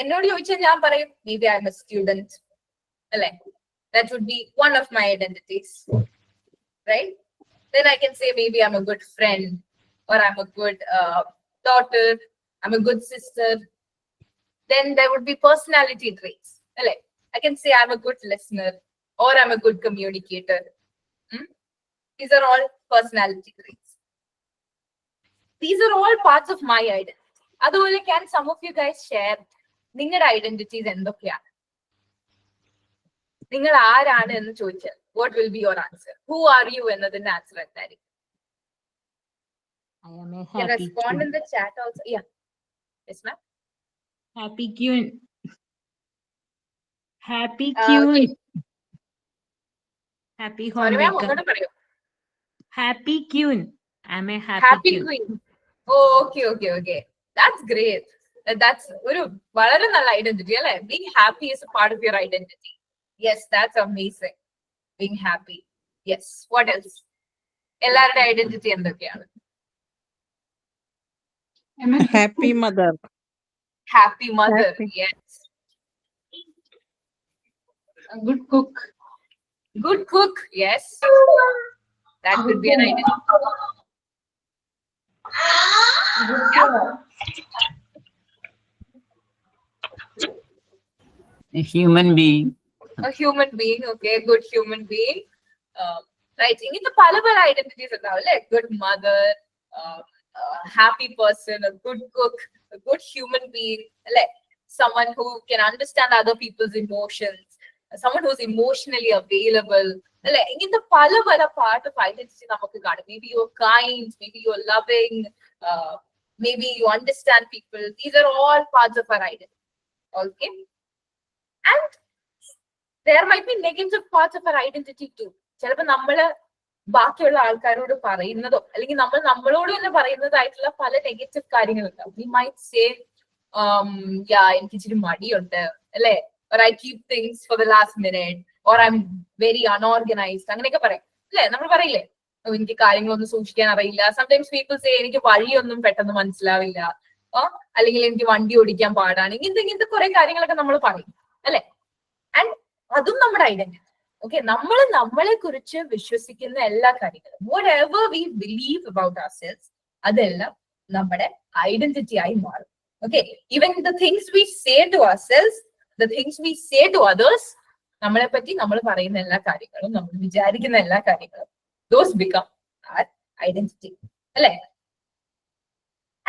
എന്നോട് ചോദിച്ചാൽ ഞാൻ പറയും maybe I am a student, അല്ലെ? That would be one of my identities, right? Then I can say maybe I'm a good friend, or I'm a good daughter, I'm a good sister. Then there would be personality traits, right? I can say I'm a good listener, or I'm a good communicator. These are all personality traits. These are all parts of my identity. Otherwise, can some of you guys share നിങ്ങളുടെ identities എന്തൊക്കെയാണ്? നിങ്ങൾ ആരാണ് എന്ന് ചോദിച്ചാൽ what will be your answer? Who are U എന്നതിന്റെ answer എന്തായിരിക്കും? I am a Can happy respond queen. in the chat also. Yeah. Yes, ma'am. Happy queen. Happy Okay. queen. Happy Sorry, ma'am. homemaker. ഒന്നുകൂടെ പറയൂ. Happy queen. I'm a happy Happy queen. queen. Oh, okay. That's great. That's ഒരു വളരെ നല്ല identity, അല്ലെ? Being happy is a part of your identity. Yes, that's amazing. Being happy. Yes. What else? എല്ലാവരുടെ identity എന്തൊക്കെയാണ്? Happy mother. Happy mother. Happy. Yes. A good cook. Good cook. Yes. That could be an identity. A human being. A human being. Okay. Good human being. Right. ഇങ്ങനത്തെ പല പല identities ഉണ്ടാവും, അല്ലെ? Good mother, happy person, a good cook, a good human being, അല്ലെ? Someone who can understand other people's emotions, someone who's emotionally available, അല്ലെ? ഇങ്ങനത്തെ പല പല പാർട്ട് ഓഫ് ഐഡന്റിറ്റി നമുക്ക് കാണും. Maybe you're kind, maybe you're loving, maybe you understand people. These are all parts of our identity. Okay. And there might be negative parts of our identity too. ചിലപ്പോ നമ്മള് ബാക്കിയുള്ള ആൾക്കാരോട് പറയുന്നതോ അല്ലെങ്കിൽ നമ്മൾ നമ്മളോട് തന്നെ പറയുന്നതായിട്ടുള്ള പല നെഗറ്റീവ് കാര്യങ്ങളുണ്ടാവും. We might say, എനിക്ക് ഇച്ചിരി മടിയുണ്ട്, അല്ലെ? Or I keep things for the last minute, or I'm very unorganized. അങ്ങനെയൊക്കെ പറയും, അല്ലെ? നമ്മൾ പറയില്ലേ, എനിക്ക് കാര്യങ്ങളൊന്നും സൂക്ഷിക്കാൻ അറിയില്ല. സംടൈംസ് പീപ്പിൾ സേ എനിക്ക് വഴിയൊന്നും പെട്ടെന്ന് മനസ്സിലാവില്ല, അല്ലെങ്കിൽ എനിക്ക് വണ്ടി ഓടിക്കാൻ പാടാണ്. ഇങ്ങനത്തെ കുറെ കാര്യങ്ങളൊക്കെ നമ്മൾ പറയും, അല്ലെ? ആൻഡ് അതും നമ്മുടെ ഐഡന്റിറ്റി. ഓക്കെ, നമ്മൾ നമ്മളെ കുറിച്ച് വിശ്വസിക്കുന്ന എല്ലാ കാര്യങ്ങളും, whatever we believe about ourselves, അതെല്ലാം നമ്മുടെ ഐഡന്റിറ്റി ആയി മാറും. Okay, even the things we say to ourselves, the things we say to others, നമ്മളെ പറ്റി നമ്മൾ പറയുന്ന എല്ലാ കാര്യങ്ങളും, നമ്മൾ വിചാരിക്കുന്ന എല്ലാ കാര്യങ്ങളും, those become our identity, അല്ലെ?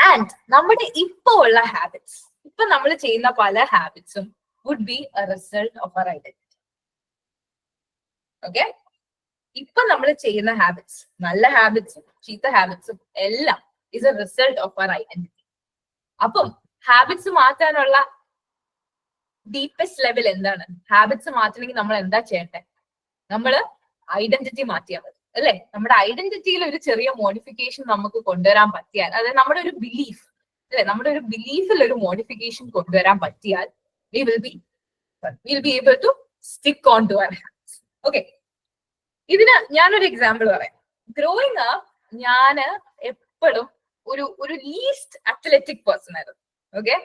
ആൻഡ് നമ്മുടെ ഇപ്പൊ ഉള്ള ഹാബിറ്റ്സ്, ഇപ്പൊ നമ്മൾ ചെയ്യുന്ന പല ഹാബിറ്റ്സും would be a result of our identity. Okay, ഇപ്പൊ നമ്മൾ ചെയ്യുന്ന ഹാബിറ്റ്സ്, നല്ല ഹാബിറ്റ്സും ചീത്ത ഹാബിറ്റ്സും എല്ലാം is a result of our identity. അപ്പം ഹാബിറ്റ്സ് മാറ്റാനുള്ള ഡീപ്പസ്റ്റ് ലെവൽ എന്താണ്? ഹാബിറ്റ്സ് മാറ്റണമെങ്കിൽ നമ്മൾ എന്താ ചെയ്യട്ടെ? നമ്മള് ഐഡന്റിറ്റി മാറ്റിയാൽ മതി, അല്ലെ? നമ്മുടെ ഐഡന്റിറ്റിയിൽ ഒരു ചെറിയ മോഡിഫിക്കേഷൻ നമുക്ക് കൊണ്ടുവരാൻ പറ്റിയാൽ, അതായത് നമ്മുടെ ഒരു ബിലീഫ്, അല്ലെ, നമ്മുടെ ഒരു ബിലീഫിൽ ഒരു മോഡിഫിക്കേഷൻ കൊണ്ടുവരാൻ പറ്റിയാൽ we will be able to stick on to our habits. Okay, ഇതിന് ഞാനൊരു എക്സാമ്പിൾ പറയാം. ഗ്രോയിങ് അപ്പ് ഞാൻ എപ്പോഴും ഒരു ലീസ്റ്റ് അത്ലറ്റിക് പേഴ്സൺ ആയിരുന്നു. ഓക്കെ,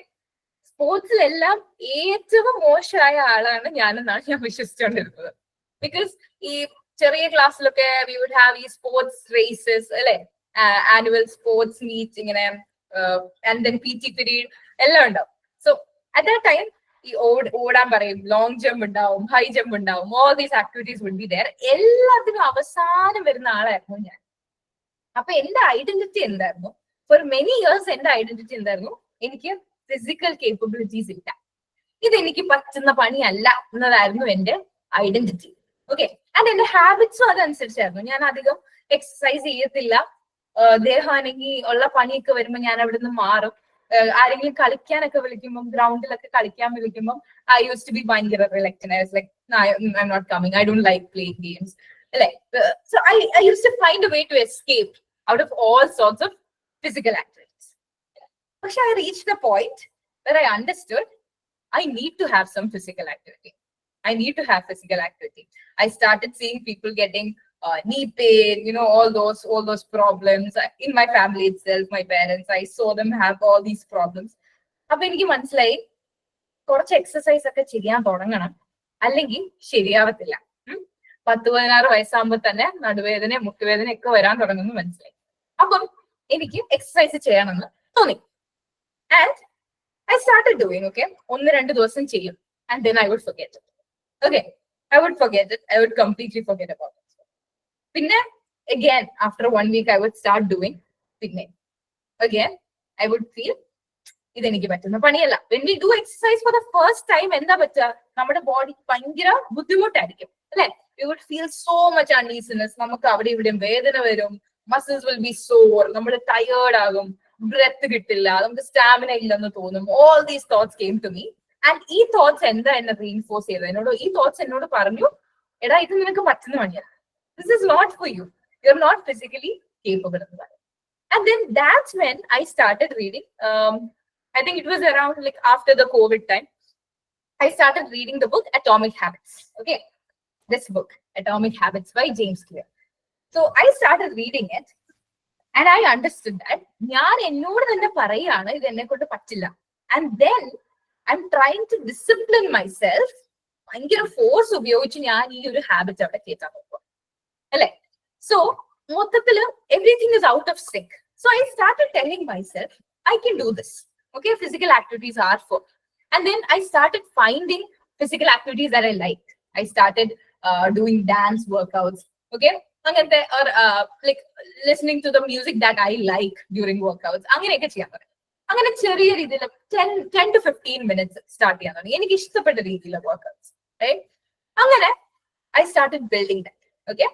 സ്പോർട്സിലെല്ലാം ഏറ്റവും മോശമായ ആളാണ് ഞാനെന്നാണ് ഞാൻ വിശ്വസിച്ചുകൊണ്ടിരുന്നത്. ബിക്കോസ് ഈ ചെറിയ ക്ലാസ്സിലൊക്കെ വി വുഡ് ഹാവ് ഈ സ്പോർട്സ് റേസസ് അല്ലെ, ആനുവൽ സ്പോർട്സ് മീറ്റ് ഇങ്ങനെ, ആൻഡ് ദെൻ PT പീരീഡ് എല്ലാം ഉണ്ടാവും. സോ അറ്റ് ദാറ്റ് ടൈം ഈ ഓടാൻ പറയും, ലോങ് ജമ്പ് ഉണ്ടാവും, ഹൈ ജമ്പ് ഉണ്ടാവും, all these activities would be there. എല്ലാത്തിനും അവസാനം വരുന്ന ആളായിരുന്നു ഞാൻ. അപ്പൊ എന്റെ ഐഡന്റിറ്റി എന്തായിരുന്നു? ഫോർ മെനി ഇയേഴ്സ് എന്റെ ഐഡന്റിറ്റി എന്തായിരുന്നു? എനിക്ക് ഫിസിക്കൽ കേപ്പബിലിറ്റീസ് ഇല്ല, ഇതെനിക്ക് പറ്റുന്ന പണിയല്ല എന്നതായിരുന്നു എന്റെ ഐഡന്റിറ്റി. ഓക്കെ, ആൻഡ് എന്റെ ഹാബിറ്റ്സും അതനുസരിച്ചായിരുന്നു. ഞാൻ അധികം എക്സസൈസ് ചെയ്യത്തില്ല. ദേഹാണെങ്കിൽ ഉള്ള പണിയൊക്കെ വരുമ്പോൾ ഞാൻ അവിടെ നിന്ന് മാറും. ആരെങ്കിലും കളിക്കാനൊക്കെ വിളിക്കുമ്പോൾ, ഗ്രൗണ്ടിലൊക്കെ കളിക്കാൻ വിളിക്കുമ്പോൾ ഐ യൂസ് ടു ബി ഭയങ്കര reluctant. Like I not coming, I don't like playing games അല്ലെ. So I use to find a way to escape out of all sorts of physical activities. പക്ഷെ I reached a point where I understood I need to have some physical activity. I need to have physical activity. I started seeing people getting knee pain, you know, all those problems in my family itself. My parents, I saw them have all these problems. അപ്പൊ എനിക്ക് മനസ്സിലായി കുറച്ച് exercise ഒക്കെ ചെയ്യാൻ തുടങ്ങണം, അല്ലെങ്കിൽ ശരിയാവത്തില്ല. 10-16 വയസ്സാകുമ്പോൾ തന്നെ നടുവേദന, മുട്ടുവേദന ഒക്കെ വരാൻ തുടങ്ങുന്നു മനസ്സിലായി. അപ്പം എനിക്ക് എക്സസൈസ് ചെയ്യണമെന്ന് തോന്നി. And I started doing, okay, 1-2 ദിവസം ചെയ്യും, and then I would forget it. Okay, I would forget it. I would completely forget about it. Pinne, again, after 1 week, I would start doing. Pinne, again, I would feel, ideniki pattunna paniyalla. When we do exercise for the first time, endha patta, nammade body ഭയങ്കര ബുദ്ധിമുട്ടായിരിക്കും അല്ലെ. We would feel so much uneasiness. നമുക്ക് അവിടെ ഇവിടെ വേദന വരും, muscles will be sore, നമ്മൾ tired ആകും, ബ്രെത്ത് കിട്ടില്ല, നമുക്ക് സ്റ്റാമിന ഇല്ലെന്ന് തോന്നും. All these thoughts came to me. And ഈ തോട്ട്സ് എന്താ എന്നെ റീഇൻഫോഴ്സ് ചെയ്തത്? ഈ തോട്ട്സ് എന്നോട് പറഞ്ഞു, എടാ ഇത് നിനക്ക് പറ്റുന്ന പണിയാണ്, this is not for you, you are not physically capable എന്ന് പറഞ്ഞു. And then that's when I started reading. I think it was around like after the Covid time. I started reading the book Atomic Habits. Okay, this book Atomic Habits by James Clear. So I started reading it. And I understood that ഞാൻ എന്നോട് തന്നെ പറയാണ് ഇത് എന്നെ കൊണ്ട് പറ്റില്ല. And then I'm trying to discipline myself. ഭയങ്കര force ഉപയോഗിച്ച് ഞാൻ ഈ ഒരു ഹാബിറ്റ് അവിടെ കേട്ടാൻ നോക്കുക അല്ലെ. സോ മൊത്തത്തില് everything is out of sync. So I started telling myself I can do this. Okay, physical activities are for. And then I started finding physical activities that I liked. I started doing dance workouts. Okay, അങ്ങനത്തെ or like listening to the music that I like during workouts. അങ്ങനെയൊക്കെ ചെയ്യാൻ തുടങ്ങി. അങ്ങനെ ചെറിയ രീതിയിൽ 10 to 15 minutes start ചെയ്യാൻ തുടങ്ങി, എനിക്ക് ഇഷ്ടപ്പെട്ട രീതിയിലുള്ള വർക്കൗട്ട്സ്. അങ്ങനെ I started building that. Okay,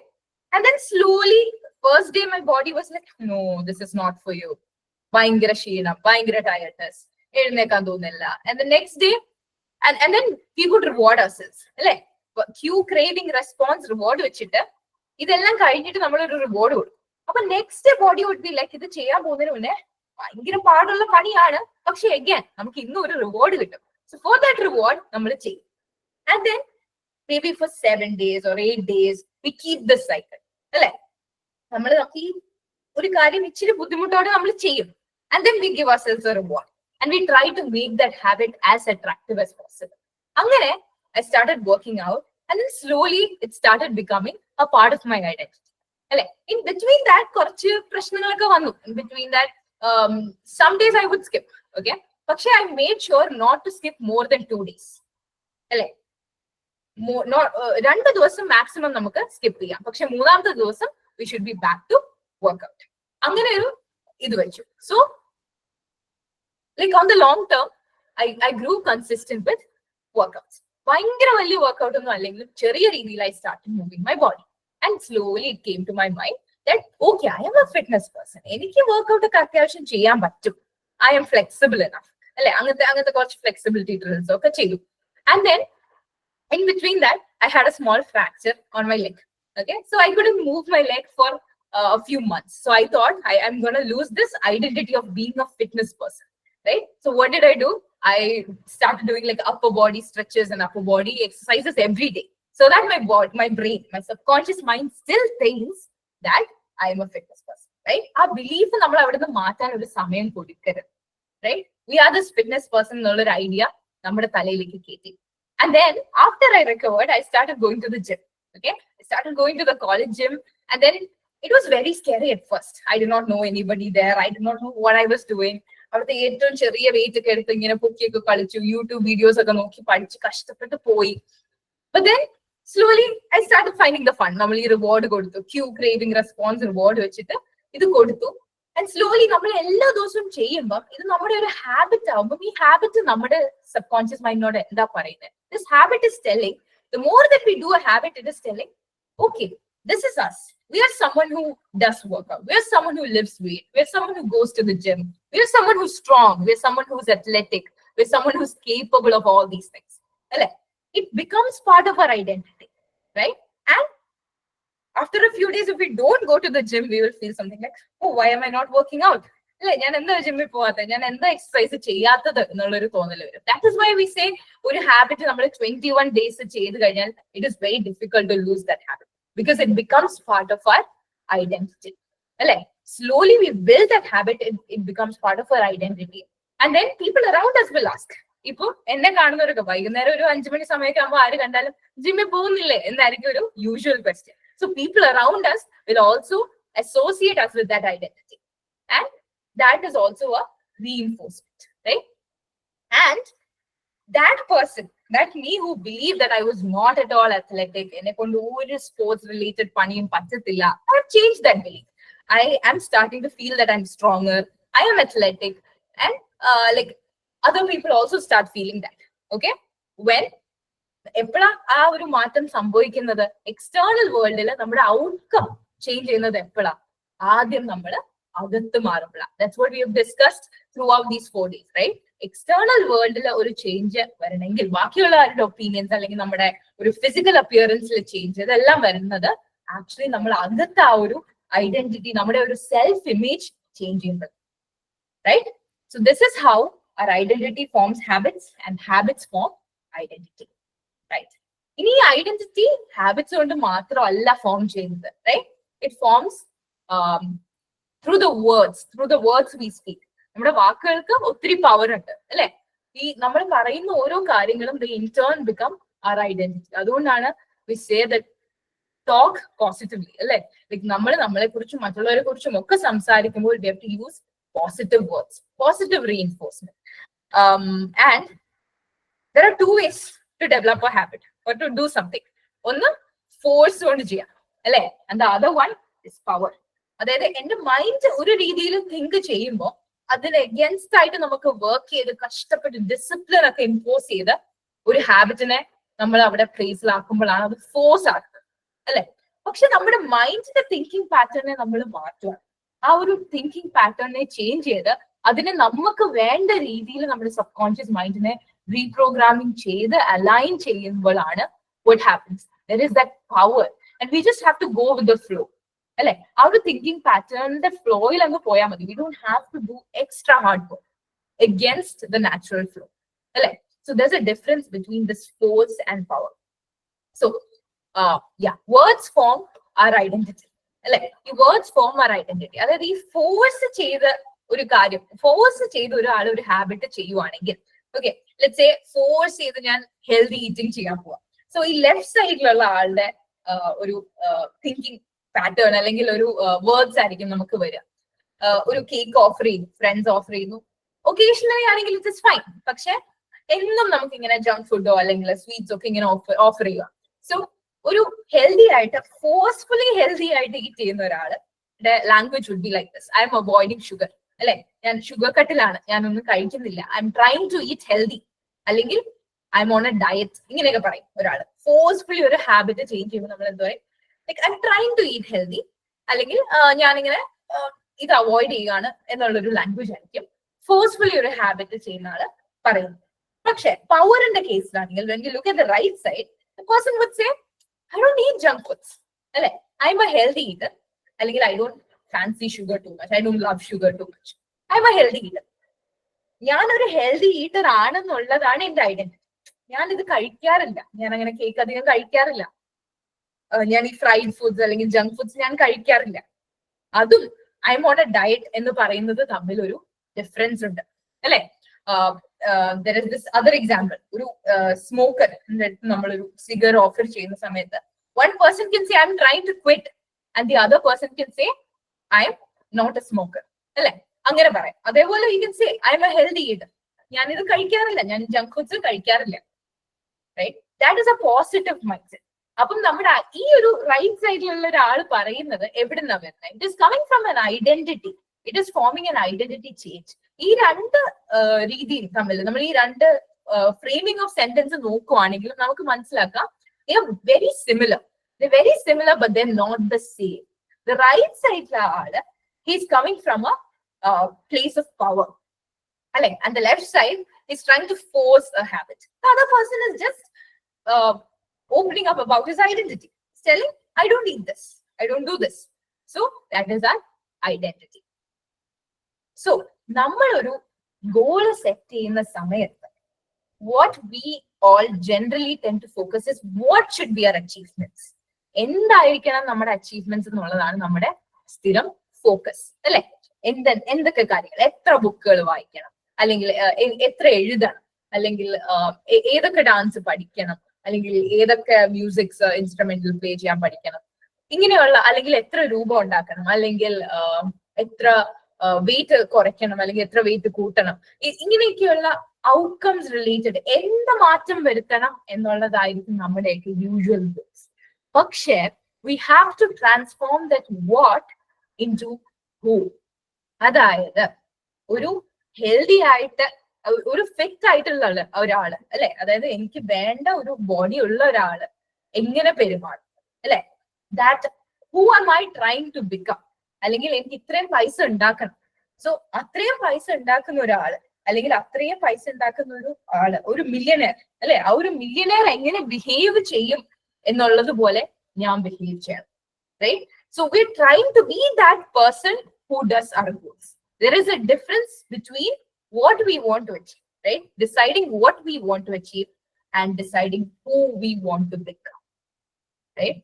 and then slowly first day my body was like, no, this is not for you. ഭയങ്കര ക്ഷീണം, ഭയങ്കര ടയർഡ്നെസ്, എഴുന്നേക്കാൻ തോന്നില്ല. And the next day and then we would reward ourselves അല്ലെ. Cue craving response reward വെച്ചിട്ട് ഇതെല്ലാം കഴിഞ്ഞിട്ട് നമ്മളൊരു റിവാർഡ് കൊടുക്കും. അപ്പൊ next body would be like ഇത് ചെയ്യാൻ പോകുന്നതിന് മുന്നേ ഭയങ്കര പാടുള്ള പണിയാണ്, പക്ഷെ again നമുക്ക് ഇന്നും ഒരു റിവാർഡ് കിട്ടും. സോ ഫോർ ദാറ്റ് റിവാർഡ് നമ്മൾ ചെയ്യും. And then maybe for 7 days or 8 days we keep this cycle അല്ലെ. നമ്മൾ ഈ ഒരു കാര്യം ഇച്ചിരി ബുദ്ധിമുട്ടോടെ നമ്മൾ ചെയ്യും. And then we give ourselves a reward. And we try to make that habit as attractive as possible. Angane, I started working out. And then slowly it started becoming a part of my identity. In between that, korchu prashnangalokke vannu. In between that, some days I would skip. Okay? But I made sure not to skip more than 2 days. Rendu ദിവസം maximum നമുക്ക് skip ചെയ്യാം. പക്ഷെ മൂന്നാമത്തെ ദിവസം we should be back to workout. അങ്ങനെ ഒരു ഇത് വെച്ചു. So, like on the long term, I grew consistent with workouts. ഭയങ്കര വലിയ വർക്കൗട്ട് ഒന്നും അല്ലെങ്കിലും ചെറിയ രീതിയിൽ I started moving my body. And slowly it came to my mind that, okay, I am a fitness person. എനിക്ക് workout ഒക്കെ അത്യാവശ്യം ചെയ്യാൻ പറ്റും. I am flexible enough. അല്ലെ, അങ്ങനത്തെ കുറച്ച് ഫ്ലെക്സിബിലിറ്റി ഡ്രിൽസ് ഒക്കെ ചെയ്തു. And then, in between that, I had a small fracture on my leg. Okay, so I couldn't move my leg for a few months. So I thought I'm going to lose this identity of being a fitness person. Right? So what did I do? I started doing like upper body stretches and upper body exercises every day, so that my brain, my subconscious mind still thinks that I am a fitness person. Right? ആ belief നമ്മൾ അവിടെ നിന്ന് മാറ്റാൻ ഒരു സമയം കൊടുക്കരുത്. Right? We are this fitness person എന്നുള്ളൊരു idea നമ്മുടെ തലയിലേക്ക് കയറ്റി. And then after I recovered, I started going to the gym. Okay, I started going to the college gym, and then it was very scary at first. I did not know anybody there. I did not know what I was doing. അവിടുത്തെ ഏറ്റവും ചെറിയ wait ഒക്കെ എടുത്ത് ഇങ്ങനെ പൊക്കിയൊക്കെ കളിച്ചു, YouTube videos ഒക്കെ നോക്കി പഠിച്ച് കഷ്ടപ്പെട്ട് പോയി. But then slowly I started finding the fun. നമ്മൾ ഈ റിവാർഡ് കൊടുത്തു, ക്യൂ ക്രേവിംഗ് റെസ്പോൺസ് റിവാർഡ് വെച്ചിട്ട് ഇത് കൊടുത്തു. ആൻഡ് സ്ലോലി നമ്മൾ എല്ലാ ദിവസവും ചെയ്യുമ്പോൾ ഇത് നമ്മുടെ ഒരു ഹാബിറ്റ് ആവുമ്പോൾ ഈ ഹാബിറ്റ് നമ്മുടെ സബ് കോൺഷ്യസ് മൈൻഡിനോട് എന്താ പറയുന്നത്? This habit is telling, the more that we do a habit, it is telling, okay, this is us. We are someone who does workout. We are someone who lifts weight. We are someone who goes to the gym. We are someone who's strong. We are someone who's athletic. We are someone who's capable of all these things. It becomes part of our identity, right? And after a few days, if we don't go to the gym, we will feel something like, oh, why am I not working out? ഞാൻ എന്താ ജിമ്മിൽ പോവാത്ത, ഞാൻ എന്താ exercise ചെയ്യാത്തത് എന്നുള്ളൊരു തോന്നൽ വരും. That is why we say ഒരു ഹാബിറ്റ് നമ്മൾ 21 days ചെയ്ത് കഴിഞ്ഞാൽ it is very difficult to lose that habit because it becomes part of our identity. അല്ലെ? Slowly we build that habit, it becomes part of our identity. And then people around us will ask. ഇപ്പൊ എന്നെ കാണുന്നവരൊക്കെ വൈകുന്നേരം ഒരു 5 മണി സമയമൊക്കെ ആകുമ്പോൾ ആര് കണ്ടാലും ജിമ്മിൽ പോകുന്നില്ലേ എന്നായിരിക്കും ഒരു usual question. So people around us will also associate us with that identity. And that is also a reinforcement, right? And that person, that me who believed that I was not at all athletic, ene kondu oru sports related paniyum pattathilla, I have changed that belief. I am starting to feel that I'm stronger, I am athletic, and like other people also start feeling that. Okay, when എപ്പോഴാ ആ ഒരു മാറ്റം സംഭവിക്കുന്നത്? External വേൾഡിൽ നമ്മുടെ outcome change ചെയ്യുന്നത് എപ്പോഴാ? ആദ്യം നമ്മൾ അകത്ത് മാറുമ്പോഴാണ്. That's what we have discussed throughout these 4 days, right? External വേൾഡിൽ ഒരു ചേഞ്ച് വരണമെങ്കിൽ ബാക്കിയുള്ളവരുടെ ഒപ്പീനിയൻസ് അല്ലെങ്കിൽ നമ്മുടെ ഒരു ഫിസിക്കൽ അപ്പിയറൻസിൽ ചേഞ്ച് ഇതെല്ലാം വരുന്നത് ആക്ച്വലി നമ്മൾ അകത്ത് ആ ഒരു ഐഡന്റിറ്റി, നമ്മുടെ ഒരു സെൽഫ് ഇമേജ് ചേഞ്ച് ചെയ്യുന്നത്, right? So this is how our identity forms habits and habits form identity, right? ഇനി ഈ ഐഡന്റിറ്റി ഹാബിറ്റ്സ് കൊണ്ട് മാത്രമല്ല ഫോം ചെയ്യുന്നത്, right? It forms through the words we speak. നമ്മുടെ വാക്കുകൾക്ക് ഒത്തിരി പവർ ഉണ്ട്, അല്ലെ? ഈ നമ്മൾ പറയുന്ന ഓരോ കാര്യങ്ങളും they in turn become our identity. അതുകൊണ്ടാണ് we say that talk positively, അല്ലെ? ലൈക് നമ്മൾ നമ്മളെ കുറിച്ചും മറ്റുള്ളവരെ കുറിച്ചും ഒക്കെ സംസാരിക്കുമ്പോൾ we have to use positive words, positive reinforcement. And there are 2 ways to develop a habit or to do something. ഒന്ന് ഫോഴ്സ് കൊണ്ട് ചെയ്യാം, അല്ലെ? And the other one is power. അതായത് എന്റെ മൈൻഡ് ഒരു രീതിയിൽ തിങ്ക് ചെയ്യുമ്പോൾ അതിന് എഗൻസ്റ്റ് ആയിട്ട് നമുക്ക് വർക്ക് ചെയ്ത് കഷ്ടപ്പെട്ട് ഡിസിപ്ലിൻ ഒക്കെ ഇമ്പോസ് ചെയ്ത് ഒരു ഹാബിറ്റിനെ നമ്മൾ അവിടെ പ്ലേസിലാക്കുമ്പോഴാണ് അത് ഫോഴ്സ് ആക്കുന്നത്, അല്ലെ? പക്ഷെ നമ്മുടെ മൈൻഡിന്റെ തിങ്കിങ് പാറ്റേണിനെ നമ്മൾ മാറ്റുക. ആ ഒരു തിങ്കിങ് പാറ്റേണിനെ ചേഞ്ച് ചെയ്ത് അതിനെ നമുക്ക് വേണ്ട രീതിയിൽ നമ്മുടെ സബ് കോൺഷ്യസ് മൈൻഡിനെ റീപ്രോഗ്രാമിംഗ് ചെയ്ത് അലൈൻ ചെയ്യുമ്പോഴാണ് what happens. There is that power and we just have to go with the flow. അല്ലെ? ആ ഒരു തിങ്കിങ് പാറ്റേണിന്റെ ഫ്ലോയിൽ അങ്ങ് പോയാൽ മതി. We don't have to do extra hard work against the natural flow, അല്ലെ? So there's a difference between this force and power. So yeah, words form our identity, അല്ലെ? ഈ വേർഡ്സ് ഫോം our identity. അതായത് ഈ force ചെയ്ത ഒരു കാര്യം, force ചെയ്ത് ഒരാൾ ഒരു ഹാബിറ്റ് ചെയ്യുവാണെങ്കിൽ, ഓക്കെ, ലെറ്റ്സ് സേ ഫോഴ്സ് ചെയ്ത് ഞാൻ ഹെൽത്തി ഈറ്റിംഗ് ചെയ്യാൻ പോവാം. സോ ഈ ലെഫ്റ്റ് സൈഡിലുള്ള ആളുടെ ഒരു തിങ്കിങ് പാറ്റേൺ അല്ലെങ്കിൽ ഒരു വേർഡ്സ് ആയിരിക്കും നമുക്ക് വരിക. ഒരു കേക്ക് ഓഫർ ചെയ്യുന്നു, ഫ്രണ്ട്സ് ഓഫർ ചെയ്യുന്നു, ഒക്കേഷണലി ആണെങ്കിൽ ഇറ്റ് ഇസ് ഫൈൻ. പക്ഷെ എന്നും നമുക്ക് ഇങ്ങനെ ജങ്ക് ഫുഡോ അല്ലെങ്കിൽ സ്വീറ്റ്സ് ഒക്കെ ഇങ്ങനെ ഓഫർ ചെയ്യുക. സോ ഒരു ഹെൽത്തി ആയിട്ട് ഫോഴ്സ്ഫുള്ളി ഹെൽത്തി ആയിട്ട് ഈറ്റ് ചെയ്യുന്ന ഒരാളുടെ language would be like this: I am avoiding sugar, അല്ലെ? ഞാൻ ഷുഗർ കട്ടിലാണ്, ഞാനൊന്നും കഴിക്കുന്നില്ല, I am trying to eat healthy, അല്ലെങ്കിൽ I am on a diet, ഇങ്ങനെയൊക്കെ പറയും ഒരാൾ. ഫോഴ്സ്ഫുള്ളി ഒരു ഹാബിറ്റ് ചേഞ്ച് ചെയ്യുമ്പോൾ നമ്മൾ എന്താ പറയും? Like I am trying to eat healthy, അല്ലെങ്കിൽ ഞാനിങ്ങനെ ഇത് അവോയ്ഡ് ചെയ്യുകയാണ് എന്നുള്ളൊരു ലാംഗ്വേജ് ആയിരിക്കും ഫോഴ്സ്ഫുള്ളി ഒരു ഹാബിറ്റ് ചെയ്യുന്ന ആള് പറയുന്നത്. പക്ഷെ പവറിന്റെ കേസിലാണെങ്കിൽ when you look at the right side, the person would say, I don't eat junk foods, അല്ലെ? I am a healthy eater, അല്ലെങ്കിൽ I don't fancy sugar too much, I don't love sugar too much, I am a healthy eater. ഞാനൊരു healthy eater ആണെന്നുള്ളതാണ് എന്റെ identity. ഞാൻ ഇത് കഴിക്കാറില്ല, ഞാൻ അങ്ങനെ cake അധികം കഴിക്കാറില്ല, ഞാൻ ഈ ഫ്രൈഡ് ഫുഡ്സ് അല്ലെങ്കിൽ ജങ്ക് ഫുഡ്സ് ഞാൻ കഴിക്കാറില്ല. അതും I am on a diet എന്ന് പറയുന്നത് തമ്മിൽ ഒരു ഡിഫറൻസ് ഉണ്ട് അല്ലെ. there is this other example, ഒരു സ്മോക്കർ നമ്മളൊരു സിഗർ ഓഫർ ചെയ്യുന്ന സമയത്ത് one person can say I'm trying to quit and the other person can say I am not a smoker അല്ലെ, അങ്ങനെ പറയാം. അതേപോലെ you can say I am a healthy eater, ഞാനിത് കഴിക്കാറില്ല, ഞാൻ ജങ്ക് ഫുഡ്സ് കഴിക്കാറില്ല, right? That is a positive mindset. അപ്പം നമ്മുടെ ഈ ഒരു റൈറ്റ് സൈഡിലുള്ള ഒരാൾ പറയുന്നത് എവിടുന്നാ വരുന്നത്? It is coming from an identity, it is forming an identity change. ഈ രണ്ട് രീതിയും തമ്മിൽ നമ്മൾ ഈ രണ്ട് ഫ്രെയിമിംഗ് ഓഫ് സെന്റൻസ് നോക്കുവാണെങ്കിലും നമുക്ക് മനസ്സിലാക്കാം very similar but they not the same. The right സൈഡിലെ ആള് he's coming from a place of power അല്ലെ, and the left side is trying to force a habit. The other person is just opening up about his identity. He's telling, I don't eat this, I don't do this. So that is our identity. So നമ്മൾ ഒരു goal set ചെയ്യുന്ന സമയത്ത് what we all generally tend to focus is what should be our achievements. എന്തായിരിക്കണം നമ്മുടെ achievements എന്നുള്ളതാണ് നമ്മുടെ സ്ഥിരം focus അല്ലെ. എന്തൊക്കെ കാര്യങ്ങൾ, എത്ര ബുക്കുകൾ വായിക്കണം, അല്ലെങ്കിൽ എത്ര എഴുതണം, അല്ലെങ്കിൽ ഏതൊക്കെ ഡാൻസ് പഠിക്കണം, അല്ലെങ്കിൽ ഏതൊക്കെ മ്യൂസിക്സ് ഇൻസ്ട്രുമെന്റൽ പ്ലേ ചെയ്യാൻ പഠിക്കണം, ഇങ്ങനെയുള്ള, അല്ലെങ്കിൽ എത്ര രൂപ ഉണ്ടാക്കണം, അല്ലെങ്കിൽ എത്ര വെയിറ്റ് കുറയ്ക്കണം, അല്ലെങ്കിൽ എത്ര വെയിറ്റ് കൂട്ടണം, ഇങ്ങനെയൊക്കെയുള്ള ഔട്ട്കംസ് റിലേറ്റഡ് എന്ത് മാറ്റം വരുത്തണം എന്നുള്ളതായിരിക്കും നമ്മുടെയൊക്കെ യൂഷ്വൽ ഗോൾസ്. പക്ഷേ we have to transform that what into who. അതായത് ഒരു ഹെൽത്തി ആയിട്ട്, ഒരു ഫിറ്റ് ആയിട്ടുള്ള ഒരാള് അല്ലെ, അതായത് എനിക്ക് വേണ്ട ഒരു ബോഡി ഉള്ള ഒരാള് എങ്ങനെ പെരുമാറും അല്ലെ, that who am I trying to become, അല്ലെങ്കിൽ എനിക്ക് ഇത്രയും പൈസ ഉണ്ടാക്കണം. സോ അത്രയും പൈസ ഉണ്ടാക്കുന്ന ഒരാള്, അല്ലെങ്കിൽ അത്രയും പൈസ ഉണ്ടാക്കുന്ന ഒരു ആള്, ഒരു മില്യനെയർ അല്ലെ, ആ ഒരു മില്യനെയർ എങ്ങനെ ബിഹേവ് ചെയ്യും എന്നുള്ളത് പോലെ ഞാൻ ബിഹേവ് ചെയ്യണം, right? So we are trying to be that person who does our goals. There is a difference between what we want to achieve, right? Deciding what we want to achieve and deciding who we want to become, right?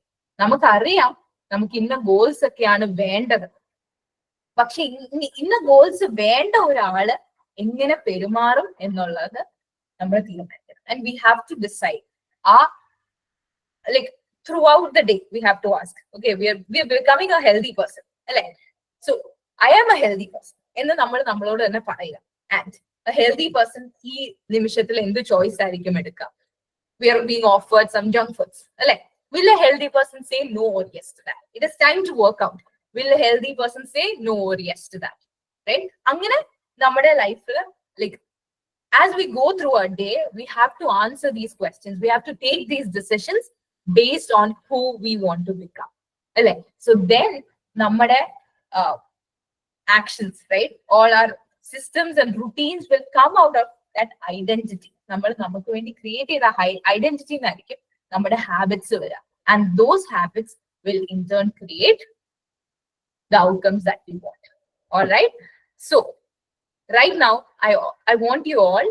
നമുക്കറിയാം നമുക്ക് ഇന്ന goals ഒക്കെയാണ് വേണ്ടത്, പക്ഷെ ഇന്ന goals വേണ്ട ഒരാള് എങ്ങനെ പെരുമാറും എന്നുള്ളത് നമ്മൾ തീരുമാനിക്കണം. And we have to decide, like throughout the day we have to ask, okay, we are becoming a healthy person, അല്ലേ? So I am a healthy person എന്ന് നമ്മൾ നമ്മളോട് തന്നെ പറയുക. ആൻഡ് a healthy person ഈ നിമിഷത്തിൽ എന്ത് ചോയ്സ് ആയിരിക്കും എടുക്കുക? We are being offered some junk foods, അല്ലെ? Will a healthy person say no or yes to that? It is time to work out. Will a healthy person say no or yes to that? Right? അങ്ങനെ നമ്മുടെ ലൈഫിൽ like as we go through our day, we have to answer these questions. We have to take these decisions based on who we want to become, അല്ലെ? So then നമ്മുടെ actions, right? All our systems and routines will come out of that identity. നമ്മൾ നമുക്ക് വേണ്ടി create ചെയ്ത identity എന്നായിരിക്കും നമ്മുടെ habits വരിക. And those habits will in turn create the outcomes that we want. All right? So, right now, I want you all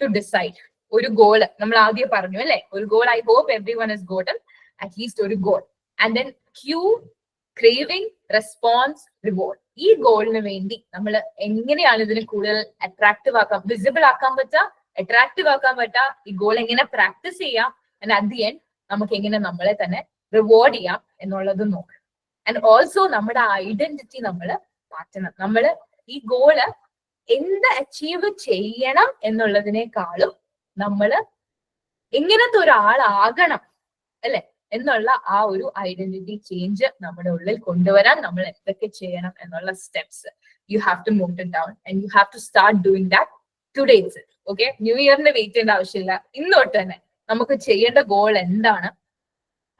to decide ഒരു goal. നമ്മൾ ആദ്യം പറഞ്ഞു അല്ലെ, ഒരു goal. I hope everyone has gotten at least ഒരു goal. And then Q, craving, response, reward. ഈ ഗോളിന് വേണ്ടി നമ്മൾ എങ്ങനെയാണ് ഇതിനെ കൂടുതൽ അട്രാക്റ്റീവ് ആക്കാം, വിസിബിൾ ആക്കാൻ പറ്റുക, അട്രാക്റ്റീവ് ആക്കാൻ പറ്റുക, ഈ ഗോൾ എങ്ങനെ പ്രാക്ടീസ് ചെയ്യാം, ആൻഡ് അറ്റ് ദി എൻഡ് നമുക്ക് എങ്ങനെ നമ്മളെ തന്നെ റിവാർഡ് ചെയ്യാം എന്നുള്ളത് നോക്കാം. ആൻഡ് ഓൾസോ നമ്മുടെ ഐഡന്റിറ്റി നമ്മൾ മാറ്റണം. നമ്മൾ ഈ ഗോള് എന്ത് അച്ചീവ് ചെയ്യണം എന്നുള്ളതിനേക്കാളും നമ്മൾ എങ്ങനത്തെ ഒരാളാകണം അല്ലെ എന്നുള്ള ആ ഒരു ഐഡന്റിറ്റി ചേഞ്ച് നമ്മുടെ ഉള്ളിൽ കൊണ്ടുവരാൻ നമ്മൾ എന്തൊക്കെ ചെയ്യണം എന്നുള്ള steps you have to note it down and you have to start doing that today itself. Okay, new ഇയറിന് വെയിറ്റ് ചെയ്യേണ്ട ആവശ്യമില്ല. ഇന്നോട്ട് തന്നെ നമുക്ക് ചെയ്യേണ്ട ഗോൾ എന്താണ്,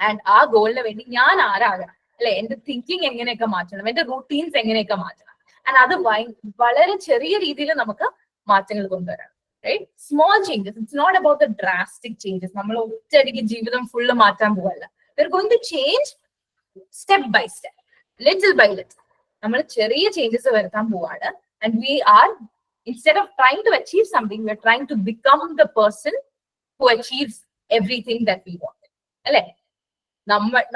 ആൻഡ് ആ ഗോളിന് വേണ്ടി ഞാൻ ആരാകണം അല്ലെ, എന്റെ തിങ്കിങ് എങ്ങനെയൊക്കെ മാറ്റണം, എന്റെ റൂട്ടീൻസ് എങ്ങനെയൊക്കെ മാറ്റണം. ആൻഡ് അത് വളരെ ചെറിയ രീതിയിൽ നമുക്ക് മാറ്റങ്ങൾ കൊണ്ടുവരാം. Right? Small changes. It's not about the drastic changes. നമ്മൾ ഒറ്റയടിക്ക് ജീവിതം ഫുള്ള് മാറ്റാൻ പോവല്ല. We're going to change step by step, little by little. നമ്മൾ ചെറിയ ചേഞ്ചസ് വരുത്താൻ പോവാണ്. And we are, instead of trying to achieve something, we're trying to become the person who achieves everything that we want. അല്ലെ?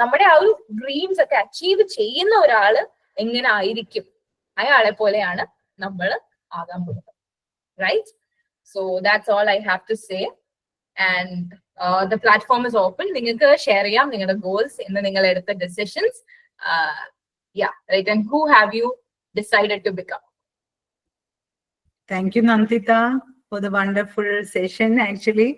നമ്മുടെ ആ ഒരു dreams ഒക്കെ achieve ചെയ്യുന്ന ഒരാള് എങ്ങനെ ആയിരിക്കും അയാളെ പോലെയാണ് നമ്മൾ ആകാൻ പോകുന്നത്. Right? So that's all I have to say. And the platform is open. നിങ്ങൾക്ക് ഷെയർ ചെയ്യാം നിങ്ങളുടെ ഗോൾസ് എന്ന് നിങ്ങൾ എടുത്ത decisions. Right. And who have you decided to become? Thank you, Nandita, for the wonderful session. Actually,